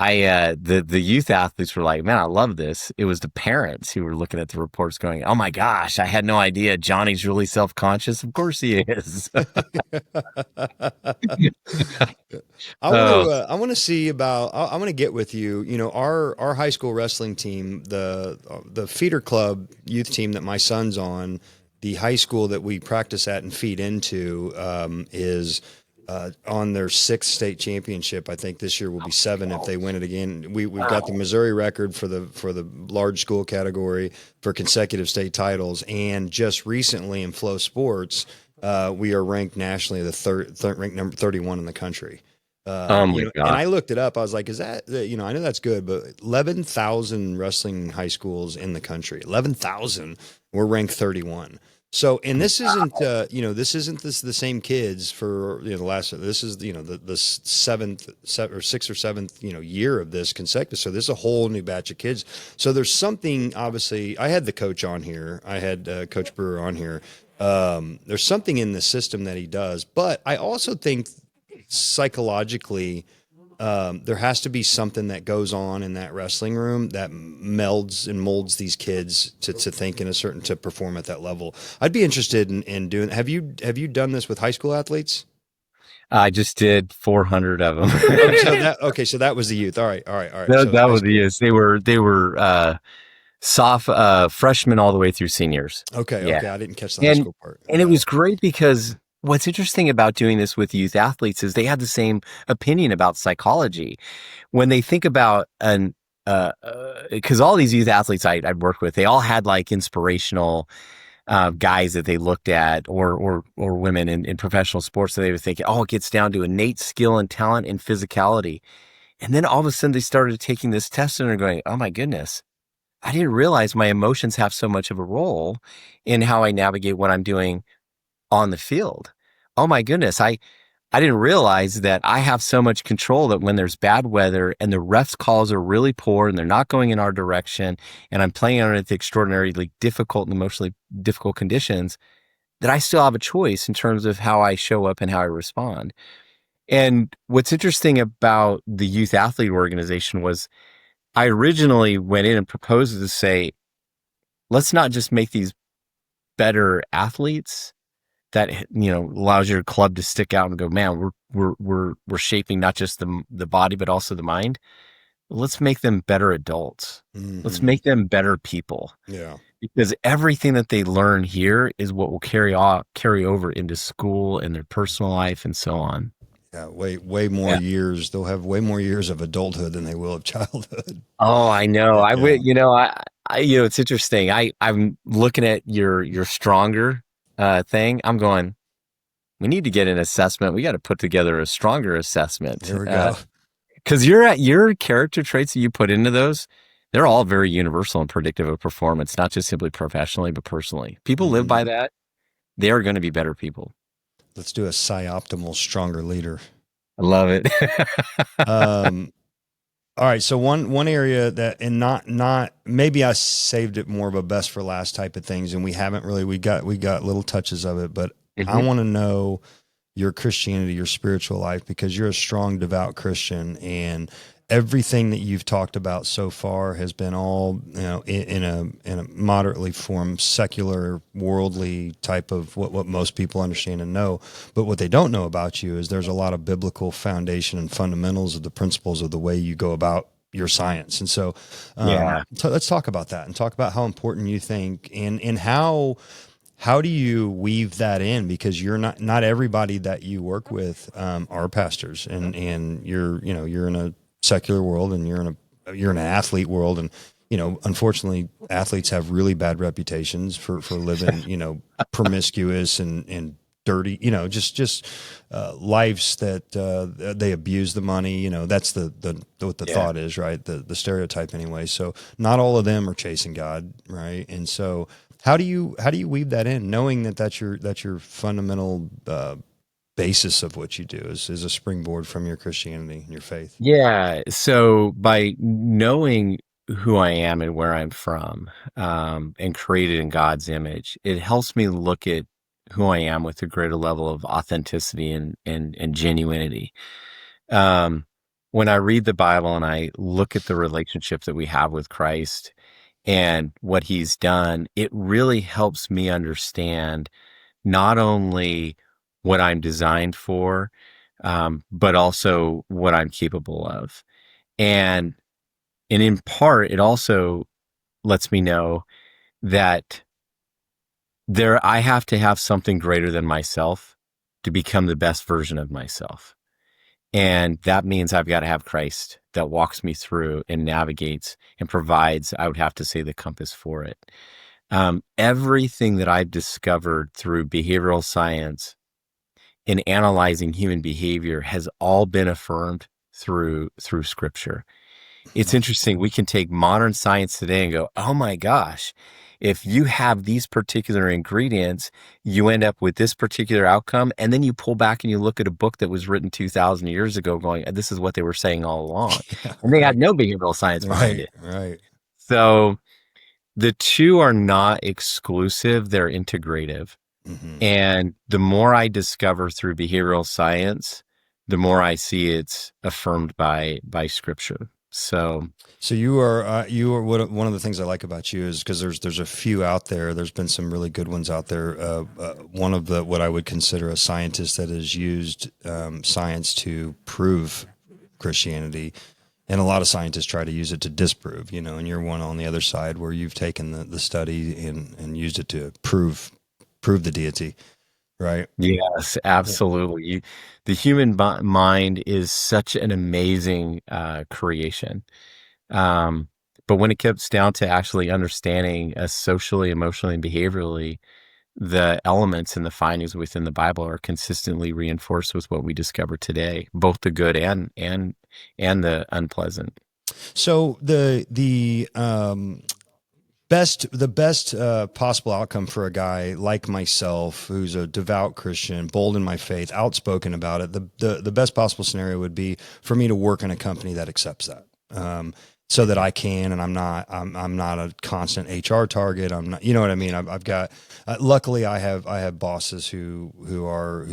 the youth athletes were like, man, I love this. It was the parents who were looking at the reports going, oh my gosh, I had no idea Johnny's really self-conscious. Of course he is. Oh, I want to see about. I want to get with you. You know, our high school wrestling team, the feeder club youth team that my son's on, the high school that we practice at and feed into, is on their sixth state championship. I think this year will be seven if they win it again. We've got the Missouri record for the large school category for consecutive state titles, and just recently in Flow Sports, we are ranked nationally ranked number 31 in the country. oh You my know, and God. I looked it up. I was like, is that, you know, I know that's good, but 11,000 wrestling high schools in the country, 11,000, we're ranked 31. So, and this isn't, you know, this isn't the same kids for, you know, this is, you know, the or sixth or seventh, you know, year of this consecutive. So this is a whole new batch of kids. So there's something, obviously, I had the coach on here. I had Coach Brewer on here. There's something in the system that he does, but I also think psychologically, there has to be something that goes on in that wrestling room that melds and molds these kids to think in a certain, to perform at that level. I'd be interested in doing. Have you done this with high school athletes? I just did 400 of them. Oh, so that okay. So that was the youth. All right, all right, all right. So That high was school. yes. They were soft freshmen all the way through seniors. Okay, Yeah. okay. I didn't catch the high And school part. and it was great because what's interesting about doing this with youth athletes is they had the same opinion about psychology. When they think about because all these youth athletes I'd worked with, they all had like inspirational guys that they looked at, or women in professional sports that they were thinking, oh, it gets down to innate skill and talent and physicality. And then all of a sudden they started taking this test and they're going, oh my goodness, I didn't realize my emotions have so much of a role in how I navigate what I'm doing on the field. Oh my goodness, I didn't realize that I have so much control that when there's bad weather and the refs calls are really poor and they're not going in our direction and I'm playing under the extraordinarily difficult and emotionally difficult conditions, that I still have a choice in terms of how I show up and how I respond. And what's interesting about the youth athlete organization was I originally went in and proposed to say, let's not just make these better athletes that allows your club to stick out and go, man, we're shaping not just the body but also the mind. Let's make them better adults. Let's Hmm. make them better people, Yeah. because everything that they learn here is what will carry over into school and their personal life and so on. Yeah. Way more Yeah. years. They'll have way more years of adulthood than they will of childhood. Oh, I know. I Yeah. would, it's interesting. I'm looking at your stronger thing. I'm going, we need to get an assessment. We got to put together a stronger assessment. Here we go. Because your character traits that you put into those, they're all very universal and predictive of performance, not just simply professionally, but personally. People live by Hmm. that. They are going to be better people. Let's do a PsyOptimal stronger leader. I love it. Um, All right, so one area that, and not maybe I saved it more of a best for last type of things, and we haven't really, we got little touches of it, but I Mhm. want to know your Christianity, your spiritual life, because you're a strong, devout Christian, and everything that you've talked about so far has been all, in a moderately formed, secular, worldly type of what most people understand and know. But what they don't know about you is there's a lot of biblical foundation and fundamentals of the principles of the way you go about your science. And so, Yeah. so let's talk about that and talk about how important you think, and how do you weave that in? Because you're not everybody that you work with are pastors, and you're in a secular world, and you're in an athlete world, and unfortunately athletes have really bad reputations for living promiscuous and dirty, just lives that they abuse the money. That's the what the Yeah. thought is, right? The stereotype anyway. So not all of them are chasing God, right? And so how do you weave that in, knowing that that's your fundamental basis of what you do is a springboard from your Christianity and your faith? Yeah. So by knowing who I am and where I'm from, and created in God's image, it helps me look at who I am with a greater level of authenticity and genuinity. Um, when I read the Bible and I look at the relationship that we have with Christ and what he's done, it really helps me understand not only what I'm designed for, but also what I'm capable of. And and in part, it also lets me know that there I have to have something greater than myself to become the best version of myself. And that means I've got to have Christ that walks me through and navigates and provides, I would have to say, the compass for it. Everything that I've discovered through behavioral science in analyzing human behavior has all been affirmed through scripture. It's interesting. We can take modern science today and go, oh my gosh, if you have these particular ingredients, you end up with this particular outcome. And then you pull back and you look at a book that was written 2,000 years ago going, this is what they were saying all along. Yeah, And they had right, no behavioral science behind right, it. right. So the two are not exclusive, they're integrative. Hmm. And the more I discover through behavioral science, the more I see it's affirmed by scripture. So So you are one of the things I like about you is because there's a few out there. There's been some really good ones out there. One of the what I would consider a scientist that has used science to prove Christianity, and a lot of scientists try to use it to disprove. And you're one on the other side where you've taken the study and used it to prove the deity, right? yes, Yeah. absolutely. The human mind is such an amazing creation. Um, but when it comes down to actually understanding us socially, emotionally, and behaviorally, the elements and the findings within the Bible are consistently reinforced with what we discover today, both the good and the unpleasant. So the best possible outcome for a guy like myself, who's a devout Christian, bold in my faith, outspoken about it, the best possible scenario would be for me to work in a company that accepts that. So that I can, and I'm not a constant HR target. I'm not, you know what I mean? I've got, luckily I have bosses who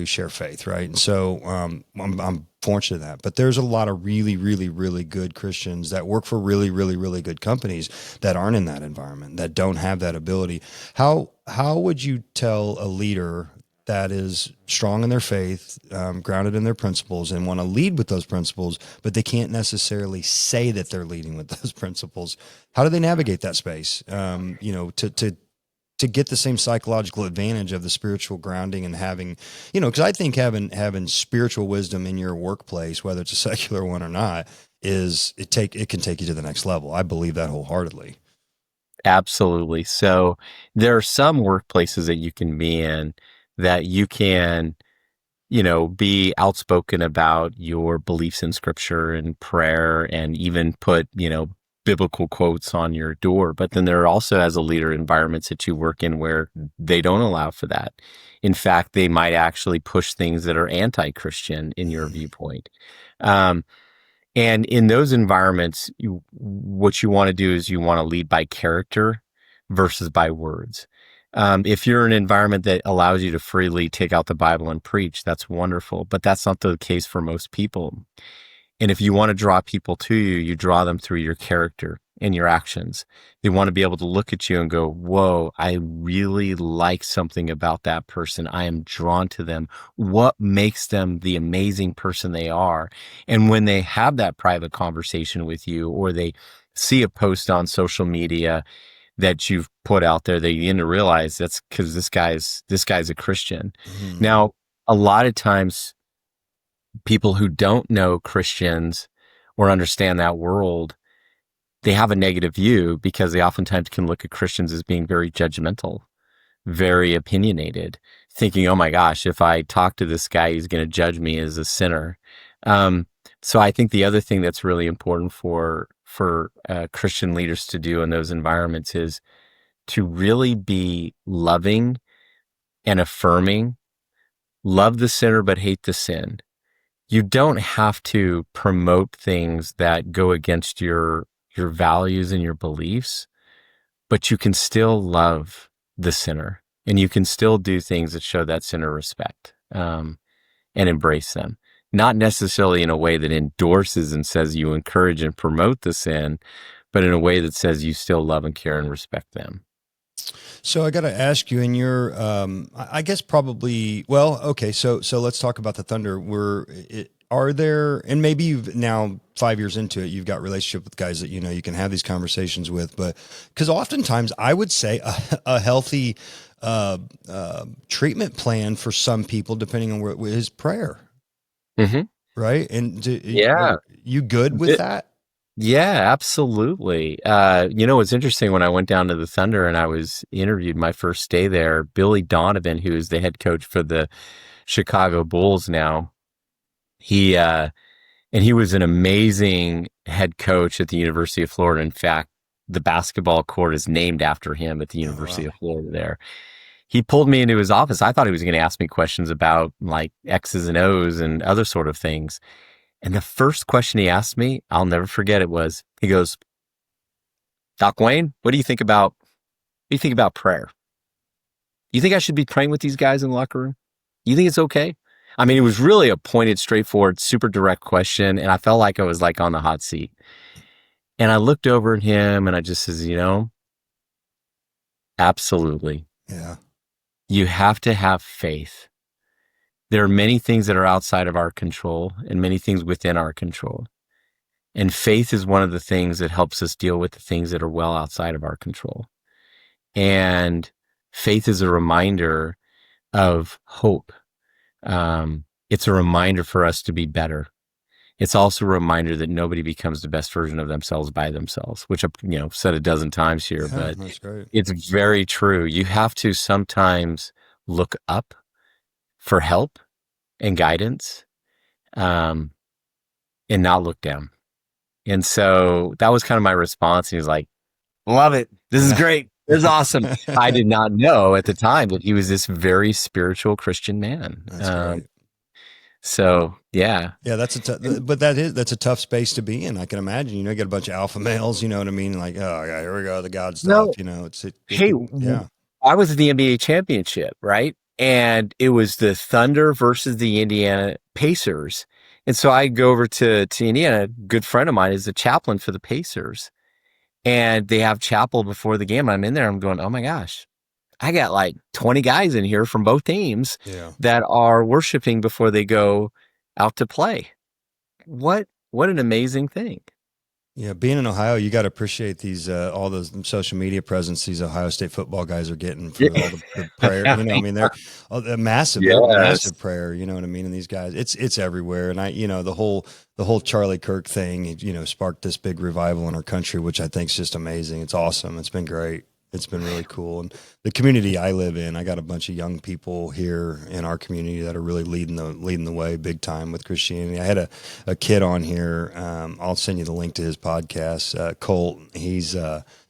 share faith, right? And so, I'm fortunate in that, but there's a lot of really, really, really good Christians that work for really, really, really good companies that aren't in that environment, that don't have that ability. How would you tell a leader that is strong in their faith, grounded in their principles, and want to lead with those principles, but they can't necessarily say that they're leading with those principles? How do they navigate that space? To get the same psychological advantage of the spiritual grounding and having, because I think having spiritual wisdom in your workplace, whether it's a secular one or not, it can take you to the next level. I believe that wholeheartedly. Absolutely. So there are some workplaces that you can be in that you can, be outspoken about your beliefs in scripture and prayer and even put, biblical quotes on your door. But then there are also, as a leader, environments that you work in where they don't allow for that. In fact, they might actually push things that are anti-Christian in your viewpoint. Um, And in those environments, what you want to do is you want to lead by character versus by words. If you're in an environment that allows you to freely take out the Bible and preach, that's wonderful. But that's not the case for most people. And if you want to draw people to you, you draw them through your character and your actions. They want to be able to look at you and go, whoa, I really like something about that person. I am drawn to them. What makes them the amazing person they are? And when they have that private conversation with you, or they see a post on social media that you've put out there, they begin to realize that's because this guy's a Christian. Mm-hmm. Now, a lot of times people who don't know Christians or understand that world, they have a negative view because they oftentimes can look at Christians as being very judgmental, very opinionated, thinking, oh my gosh, if I talk to this guy, he's going to judge me as a sinner. So I think the other thing that's really important for Christian leaders to do in those environments is to really be loving and affirming, love the sinner, but hate the sin. You don't have to promote things that go against your values and your beliefs, but you can still love the sinner, and you can still do things that show that sinner respect, and embrace them. Not necessarily in a way that endorses and says you encourage and promote the sin, but in a way that says you still love and care and respect them. So I got to ask you, in your, I guess probably, well, okay. So let's talk about the Thunder. Are there, and maybe you've now 5 years into it, you've got relationship with guys that, you can have these conversations with, but because oftentimes I would say a healthy, treatment plan for some people, depending on where, is prayer. Mm-hmm. Right. And Yeah. you good with that? Yeah, absolutely. It's interesting, when I went down to the Thunder and I was interviewed my first day there, Billy Donovan, who is the head coach for the Chicago Bulls now, he was an amazing head coach at the University of Florida. In fact, the basketball court is named after him at the University of Florida there. He pulled me into his office. I thought he was going to ask me questions about like X's and O's and other sort of things. And the first question he asked me, I'll never forget it, was, he goes, Doc Wayne, what do you think about prayer? You think I should be praying with these guys in the locker room? You think it's okay? I mean, it was really a pointed, straightforward, super direct question. And I felt like I was like on the hot seat. And I looked over at him and I just says, absolutely. Yeah. You have to have faith. There are many things that are outside of our control and many things within our control. And faith is one of the things that helps us deal with the things that are well outside of our control. And faith is a reminder of hope. It's a reminder for us to be better. It's also a reminder that nobody becomes the best version of themselves by themselves, which I've said a dozen times here, but that's great. It's very true. You have to sometimes look up for help and guidance, and not look down. And so that was kind of my response. He was like, love it. This is great. This is awesome. I did not know at the time that he was this very spiritual Christian man. That's great. So yeah. Yeah, that's a tough space to be in. I can imagine, you got a bunch of alpha males, you know what I mean? Like, oh yeah, here we go, the God stuff, yeah. I was at the NBA championship, right? And it was the Thunder versus the Indiana Pacers. And so I go over to Indiana. A good friend of mine is the chaplain for the Pacers. And they have chapel before the game. I'm in there. I'm going, oh my gosh, I got like 20 guys in here from both teams that are worshiping before they go out to play. What an amazing thing. Yeah, being in Ohio, you got to appreciate these all the social media presence these Ohio State football guys are getting for all the prayer. I mean, they're a massive prayer. You know what I mean? And these guys, it's everywhere. And the whole Charlie Kirk thing, sparked this big revival in our country, which I think is just amazing. It's awesome. It's been great. It's been really cool. And the community I live in, I got a bunch of young people here in our community that are really leading the way big time with Christianity. I had a kid on here. I'll send you the link to his podcast. Colt, he's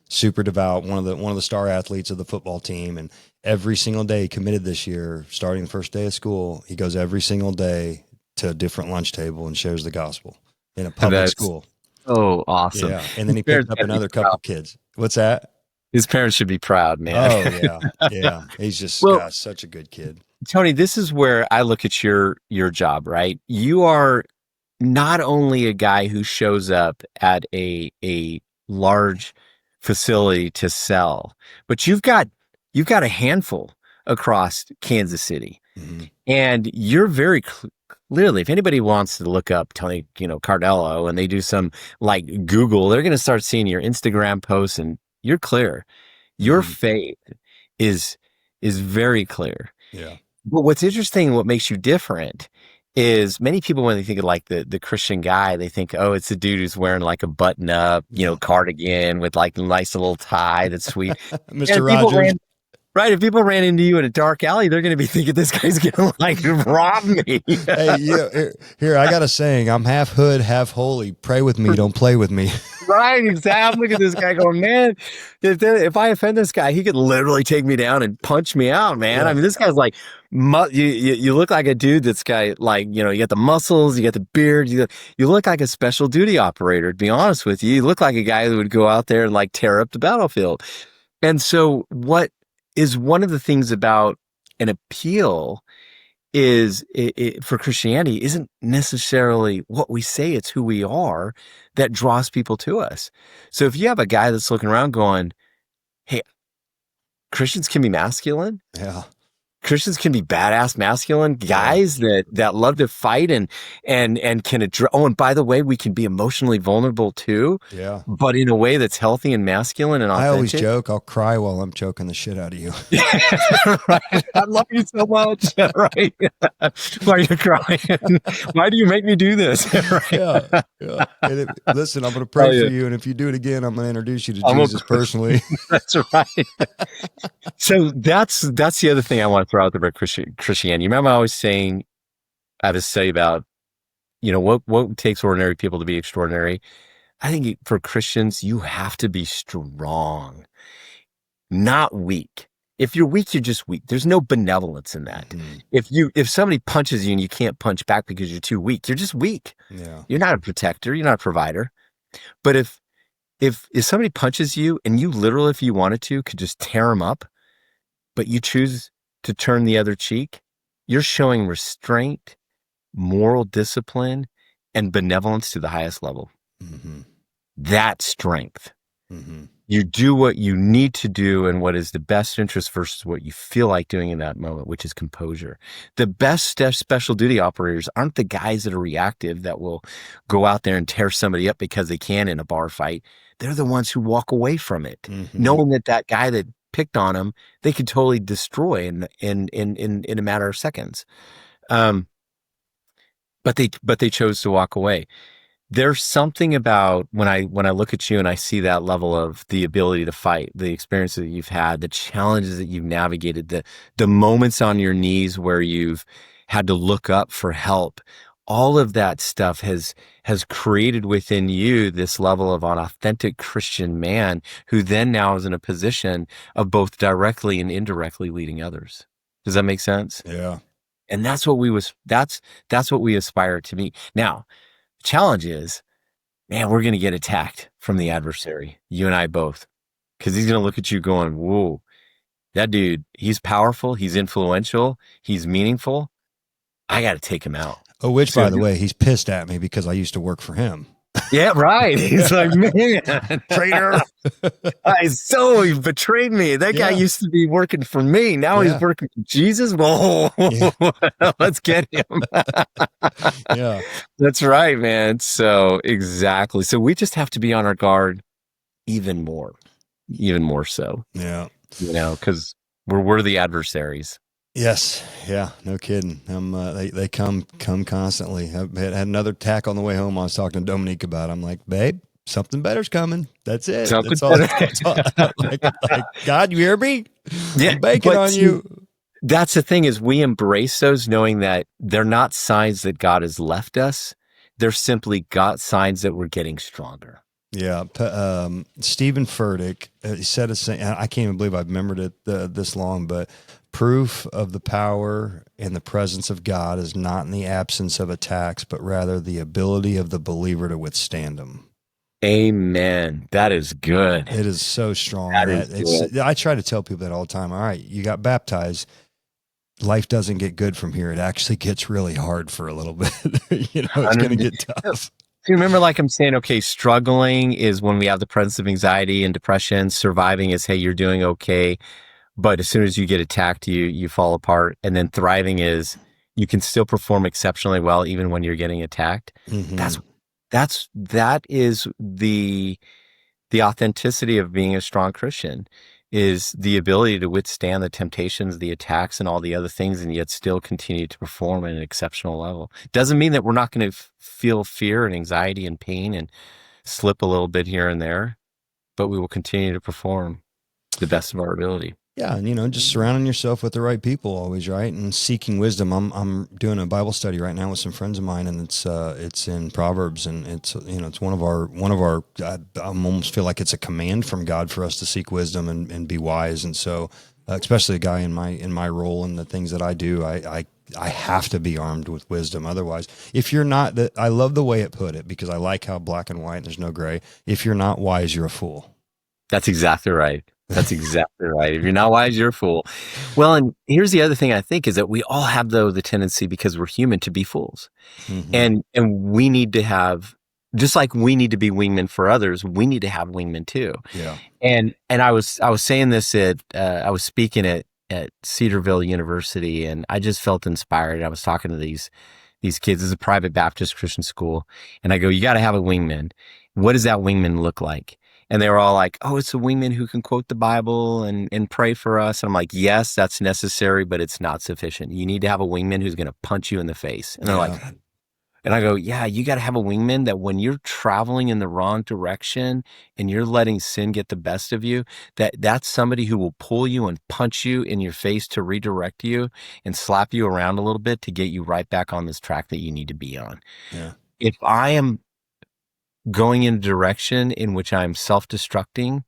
super devout, one of the star athletes of the football team. And every single day he committed this year, starting the first day of school, he goes every single day to a different lunch table and shares the gospel. in a public That's school. so awesome. Yeah. And then he picked up another couple kids. What's that? His parents should be proud, man. Oh yeah. Yeah. He's just Well, such a good kid. Tony, this is where I look at your job, right? You are not only a guy who shows up at a large facility to sell, but you've got a handful across Kansas City. Mm-hmm. And you're very clearly, if anybody wants to look up Tony, Cardello, and they do some like Google, they're going to start seeing your Instagram posts, and you're clear. Your faith is very clear. Yeah. But what's interesting, what makes you different is many people, when they think of like the Christian guy, they think, oh, it's a dude who's wearing like a button up, cardigan with like a nice little tie that's sweet. Mr. Rogers. Right. If people ran into you in a dark alley, they're going to be thinking this guy's going to like rob me. Hey, here, I got a saying. I'm half hood, half holy. Pray with me. Don't play with me. Right. Exactly. Look at this guy going, man, if I offend this guy, he could literally take me down and punch me out, man. Yeah. I mean, this guy's like, you look like a dude that's got like, you got the muscles, you got the beard, you look like a special duty operator, to be honest with you. You look like a guy who would go out there and like tear up the battlefield. And so what is one of the things about an appeal is for Christianity isn't necessarily what we say, it's who we are that draws people to us. So if you have a guy that's looking around going, hey, Christians can be masculine. Yeah. Christians can be badass masculine guys that love to fight and can address. Oh, and by the way, we can be emotionally vulnerable too. Yeah. But in a way that's healthy and masculine and authentic. I always joke, I'll cry while I'm choking the shit out of you. Right. I love you so much. Right. Why are you crying? Why do you make me do this? Right. Yeah. And listen, I'm going to pray for you. And if you do it again, I'm going to introduce you to Jesus personally. That's right. So that's the other thing I want to throw out there about Christianity. You remember I was saying, I have a study about, what takes ordinary people to be extraordinary. I think for Christians, you have to be strong, not weak. If you're weak, you're just weak. There's no benevolence in that. Mm-hmm. If somebody punches you and you can't punch back because you're too weak, you're just weak. Yeah. You're not a protector. You're not a provider. But if somebody punches you and you literally, if you wanted to, could just tear them up, but you choose to turn the other cheek, you're showing restraint, moral discipline, and benevolence to the highest level. Mm-hmm. That's strength. Mm-hmm. You do what you need to do and what is the best interest versus what you feel like doing in that moment, which is composure. The best special duty operators aren't the guys that are reactive that will go out there and tear somebody up because they can in a bar fight. They're the ones who walk away from it, knowing that guy that picked on them, they could totally destroy in a matter of seconds. But they chose to walk away. There's something about when I look at you and I see that level of the ability to fight, the experiences that you've had, the challenges that you've navigated, the moments on your knees where you've had to look up for help. All of that stuff has created within you this level of an authentic Christian man who then now is in a position of both directly and indirectly leading others. Does that make sense? Yeah. And that's what we aspire to be. Now, the challenge is, man, we're going to get attacked from the adversary, you and I both, because he's going to look at you going, whoa, that dude, he's powerful, he's influential, he's meaningful. I got to take him out. Oh, which, by the way, he's pissed at me because I used to work for him. Yeah, right. He's like, man, traitor. He betrayed me. That guy used to be working for me. Now he's working for Jesus. Whoa, let's get him. Yeah, that's right, man. So exactly. So we just have to be on our guard even more so. Yeah. Because we're the adversaries. Yes. Yeah. No kidding. They come constantly. I had another attack on the way home. I was talking to Dominique about. I'm like, babe, something better's coming. That's it. That's all. Like, God, you hear me? Yeah. I'm banking on you. That's the thing is we embrace those knowing that they're not signs that God has left us. They're simply signs that we're getting stronger. Yeah. Stephen Furtick, he said, I can't even believe I've remembered it this long, but proof of the power and the presence of God is not in the absence of attacks, but rather the ability of the believer to withstand them. Amen. That is good. It is so strong. That is good. I try to tell people that all the time. All right, you got baptized. Life doesn't get good from here. It actually gets really hard for a little bit. It's going to get tough. You remember, like I'm saying, okay, struggling is when we have the presence of anxiety and depression. Surviving is, hey, you're doing okay. But as soon as you get attacked, you fall apart. And then thriving is you can still perform exceptionally well even when you're getting attacked. Mm-hmm. That is the authenticity of being a strong Christian, is the ability to withstand the temptations, the attacks, and all the other things, and yet still continue to perform at an exceptional level. Doesn't mean that we're not going to feel fear and anxiety and pain and slip a little bit here and there, but we will continue to perform the best of our ability. Yeah, and just surrounding yourself with the right people always, right? And seeking wisdom. I'm doing a Bible study right now with some friends of mine, and it's in Proverbs, and it's one of our. I almost feel like it's a command from God for us to seek wisdom and be wise. And so, especially a guy in my role and the things that I do, I have to be armed with wisdom. Otherwise, if you're not, I love the way it put it, because I like how black and white and there's no gray. If you're not wise, you're a fool. That's exactly right. That's exactly right. If you're not wise, you're a fool. Well, and here's the other thing I think is that we all have, though, the tendency, because we're human, to be fools. Mm-hmm. And we need to have, just like we need to be wingmen for others, we need to have wingmen too. Yeah. And I was saying this I was speaking at Cedarville University, and I just felt inspired. I was talking to these kids. It's a private Baptist Christian school. And I go, you got to have a wingman. What does that wingman look like? And they were all like, oh, it's a wingman who can quote the Bible and pray for us. And I'm like, yes, that's necessary, but it's not sufficient. You need to have a wingman who's going to punch you in the face. And they're like, and I go, yeah, you got to have a wingman that when you're traveling in the wrong direction and you're letting sin get the best of you, that's somebody who will pull you and punch you in your face to redirect you and slap you around a little bit to get you right back on this track that you need to be on. Yeah. If I am going in a direction in which I'm self-destructing,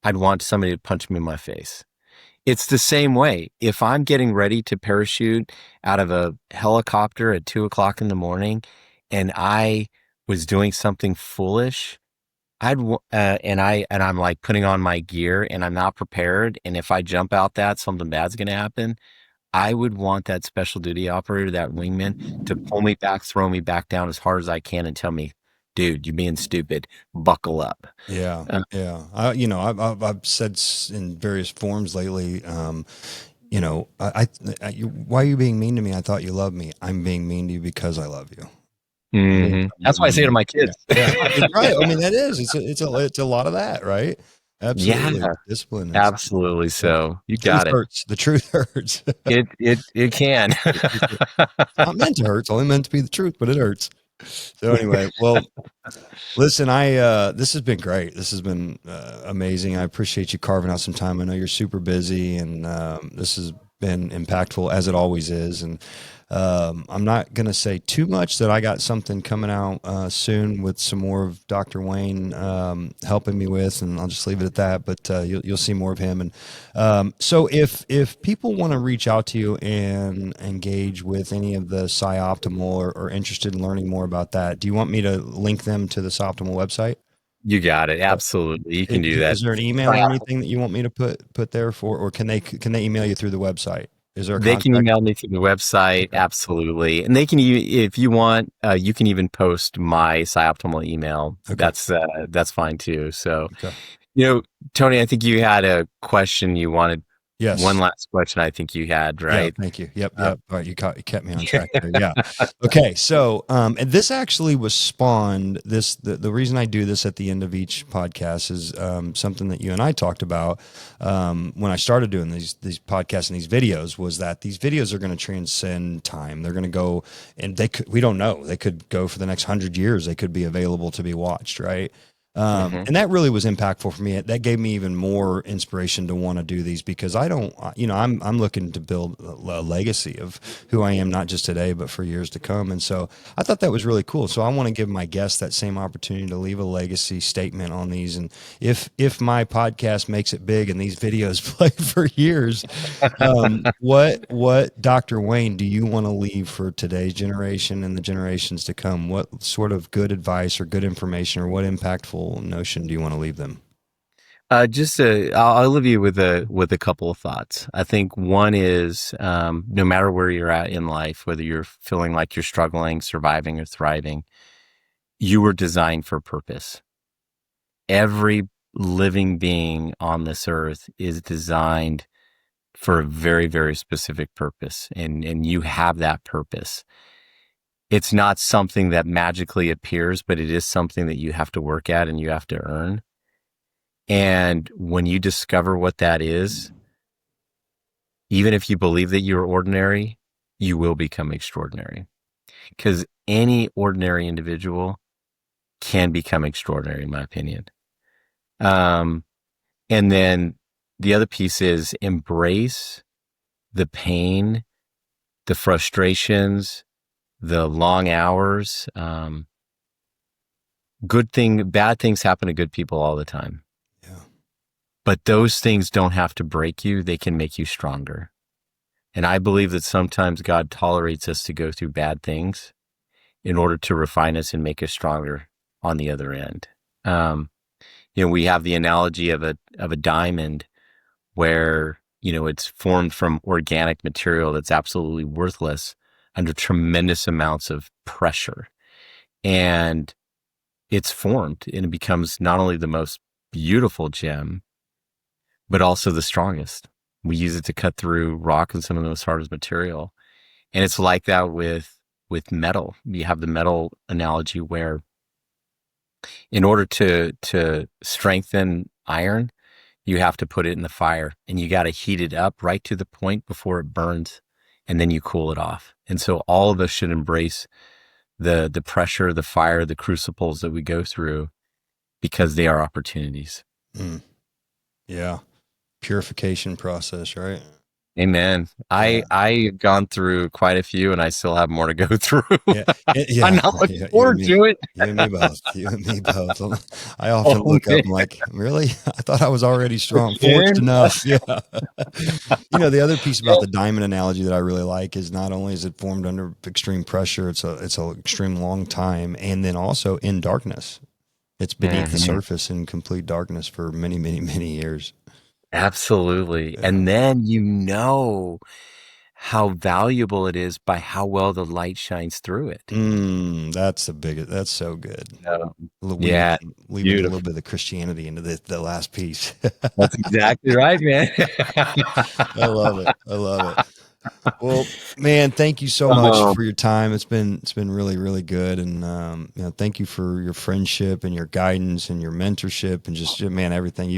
I'd want somebody to punch me in my face. It's the same way. If I'm getting ready to parachute out of a helicopter at 2:00 in the morning and I was doing something foolish, and I'm like putting on my gear and I'm not prepared, and if I jump out something bad's going to happen, I would want that special duty operator, that wingman, to pull me back, throw me back down as hard as I can and tell me, dude, you're being stupid. Buckle up. Yeah. I've said in various forms lately, why are you being mean to me? I thought you loved me. I'm being mean to you because I love you. Mm-hmm. That's why I say to my kids. Yeah. Right. I mean, that is, it's a lot of that, right? Absolutely. Yeah. Discipline. Absolutely. So you got it. Hurts. The truth hurts. It can. It's not meant to hurt. It's only meant to be the truth, but it hurts. So anyway, well, listen, this has been great. This has been amazing. I appreciate you carving out some time. I know you're super busy, and this has been impactful, as it always is. And I'm not going to say too much, that I got something coming out soon with some more of Dr. Wayne helping me with, and I'll just leave it at that. But you'll see more of him. And so if people want to reach out to you and engage with any of the PsiOptimal or interested in learning more about that, do you want me to link them to the PsiOptimal website? You got it. Absolutely. You can do that. Is there an email or anything that you want me to put there for, or can they email you through the website? Is there They can email me through the website. Okay. Absolutely. And they can, if you want, you can even post my PsiOptimal email. Okay. That's fine too. So, Tony, I think you had a question you wanted. Yes. One last question I think you had, right? Yeah, thank you. Yep. All right. You kept me on track there. Yeah. Okay. So, and this actually was spawned, the reason I do this at the end of each podcast is something that you and I talked about when I started doing these podcasts and these videos, was that these videos are going to transcend time. They're going to go, and we don't know, they could go for the next 100 years. They could be available to be watched. Right. And that really was impactful for me. That gave me even more inspiration to want to do these, because I don't, I'm looking to build a legacy of who I am, not just today, but for years to come. And so I thought that was really cool. So I want to give my guests that same opportunity to leave a legacy statement on these. And if my podcast makes it big and these videos play for years, what Dr. Wayne, do you want to leave for today's generation and the generations to come? What sort of good advice or good information, or what impactful notion do you want to leave them? I'll leave you with a couple of thoughts. I think one is, no matter where you're at in life, whether you're feeling like you're struggling, surviving, or thriving, you were designed for purpose. Every living being on this earth is designed for a very, very specific purpose, and you have that purpose. It's not something that magically appears, but it is something that you have to work at and you have to earn. And when you discover what that is, even if you believe that you're ordinary, you will become extraordinary, because any ordinary individual can become extraordinary, in my opinion. And then the other piece is embrace the pain, the frustrations, the long hours. Bad things happen to good people all the time. Yeah. But those things don't have to break you. They can make you stronger. And I believe that sometimes God tolerates us to go through bad things in order to refine us and make us stronger on the other end. We have the analogy of a diamond where, it's formed from organic material that's absolutely worthless under tremendous amounts of pressure. And it's formed and it becomes not only the most beautiful gem, but also the strongest. We use it to cut through rock and some of the most hardest material. And it's like that with metal. You have the metal analogy where in order to strengthen iron, you have to put it in the fire and you got to heat it up right to the point before it burns, and then you cool it off. And so all of us should embrace the pressure, the fire, the crucibles that we go through, because they are opportunities. Yeah. Purification process, right? Amen. Yeah. I've gone through quite a few and I still have more to go through. Yeah. I'm not looking forward to it. You and me both. You and me both. I often look up, I'm like, really? I thought I was already strong. Forged enough. Yeah. The other piece about the diamond analogy that I really like is not only is it formed under extreme pressure, it's an extreme long time, and then also in darkness. It's beneath the surface in complete darkness for many, many, many years. Absolutely. Yeah. And then how valuable it is by how well the light shines through it. That's so good. Yeah. Leaving a little bit of Christianity into the last piece. That's exactly right, man. I love it. Well, man, thank you so much for your time. It's been really, really good. And, thank you for your friendship and your guidance and your mentorship and just, man, everything.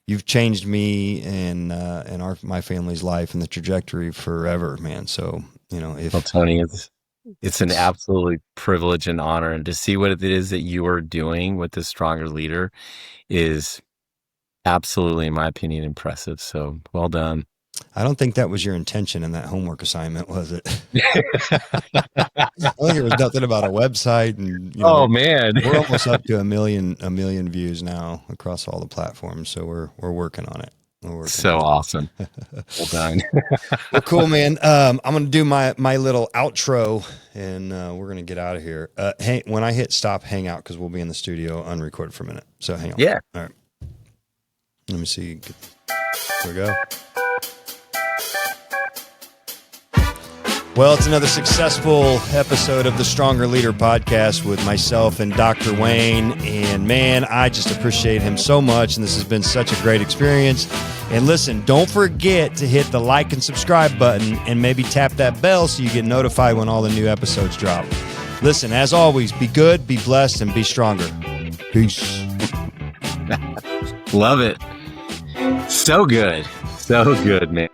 You've changed me and my family's life and the trajectory forever, man. So, Tony, it's an absolutely privilege and honor, and to see what it is that you are doing with the Stronger Leader is absolutely, in my opinion, impressive. So well done. I don't think that was your intention in that homework assignment, was it? I think it was nothing about a website, and oh man, we're almost up to a million views now across all the platforms. So we're working on it. Awesome. Well done. Well, cool, man. I'm going to do my little outro, and we're going to get out of here. When I hit stop, hang out, because we'll be in the studio unrecorded for a minute. So hang on. Yeah. All right. Let me see. Here we go. Well, it's another successful episode of the Stronger Leader podcast with myself and Dr. Wayne. And man, I just appreciate him so much. And this has been such a great experience. And listen, don't forget to hit the like and subscribe button and maybe tap that bell so you get notified when all the new episodes drop. Listen, as always, be good, be blessed, and be stronger. Peace. Love it. So good. So good, man.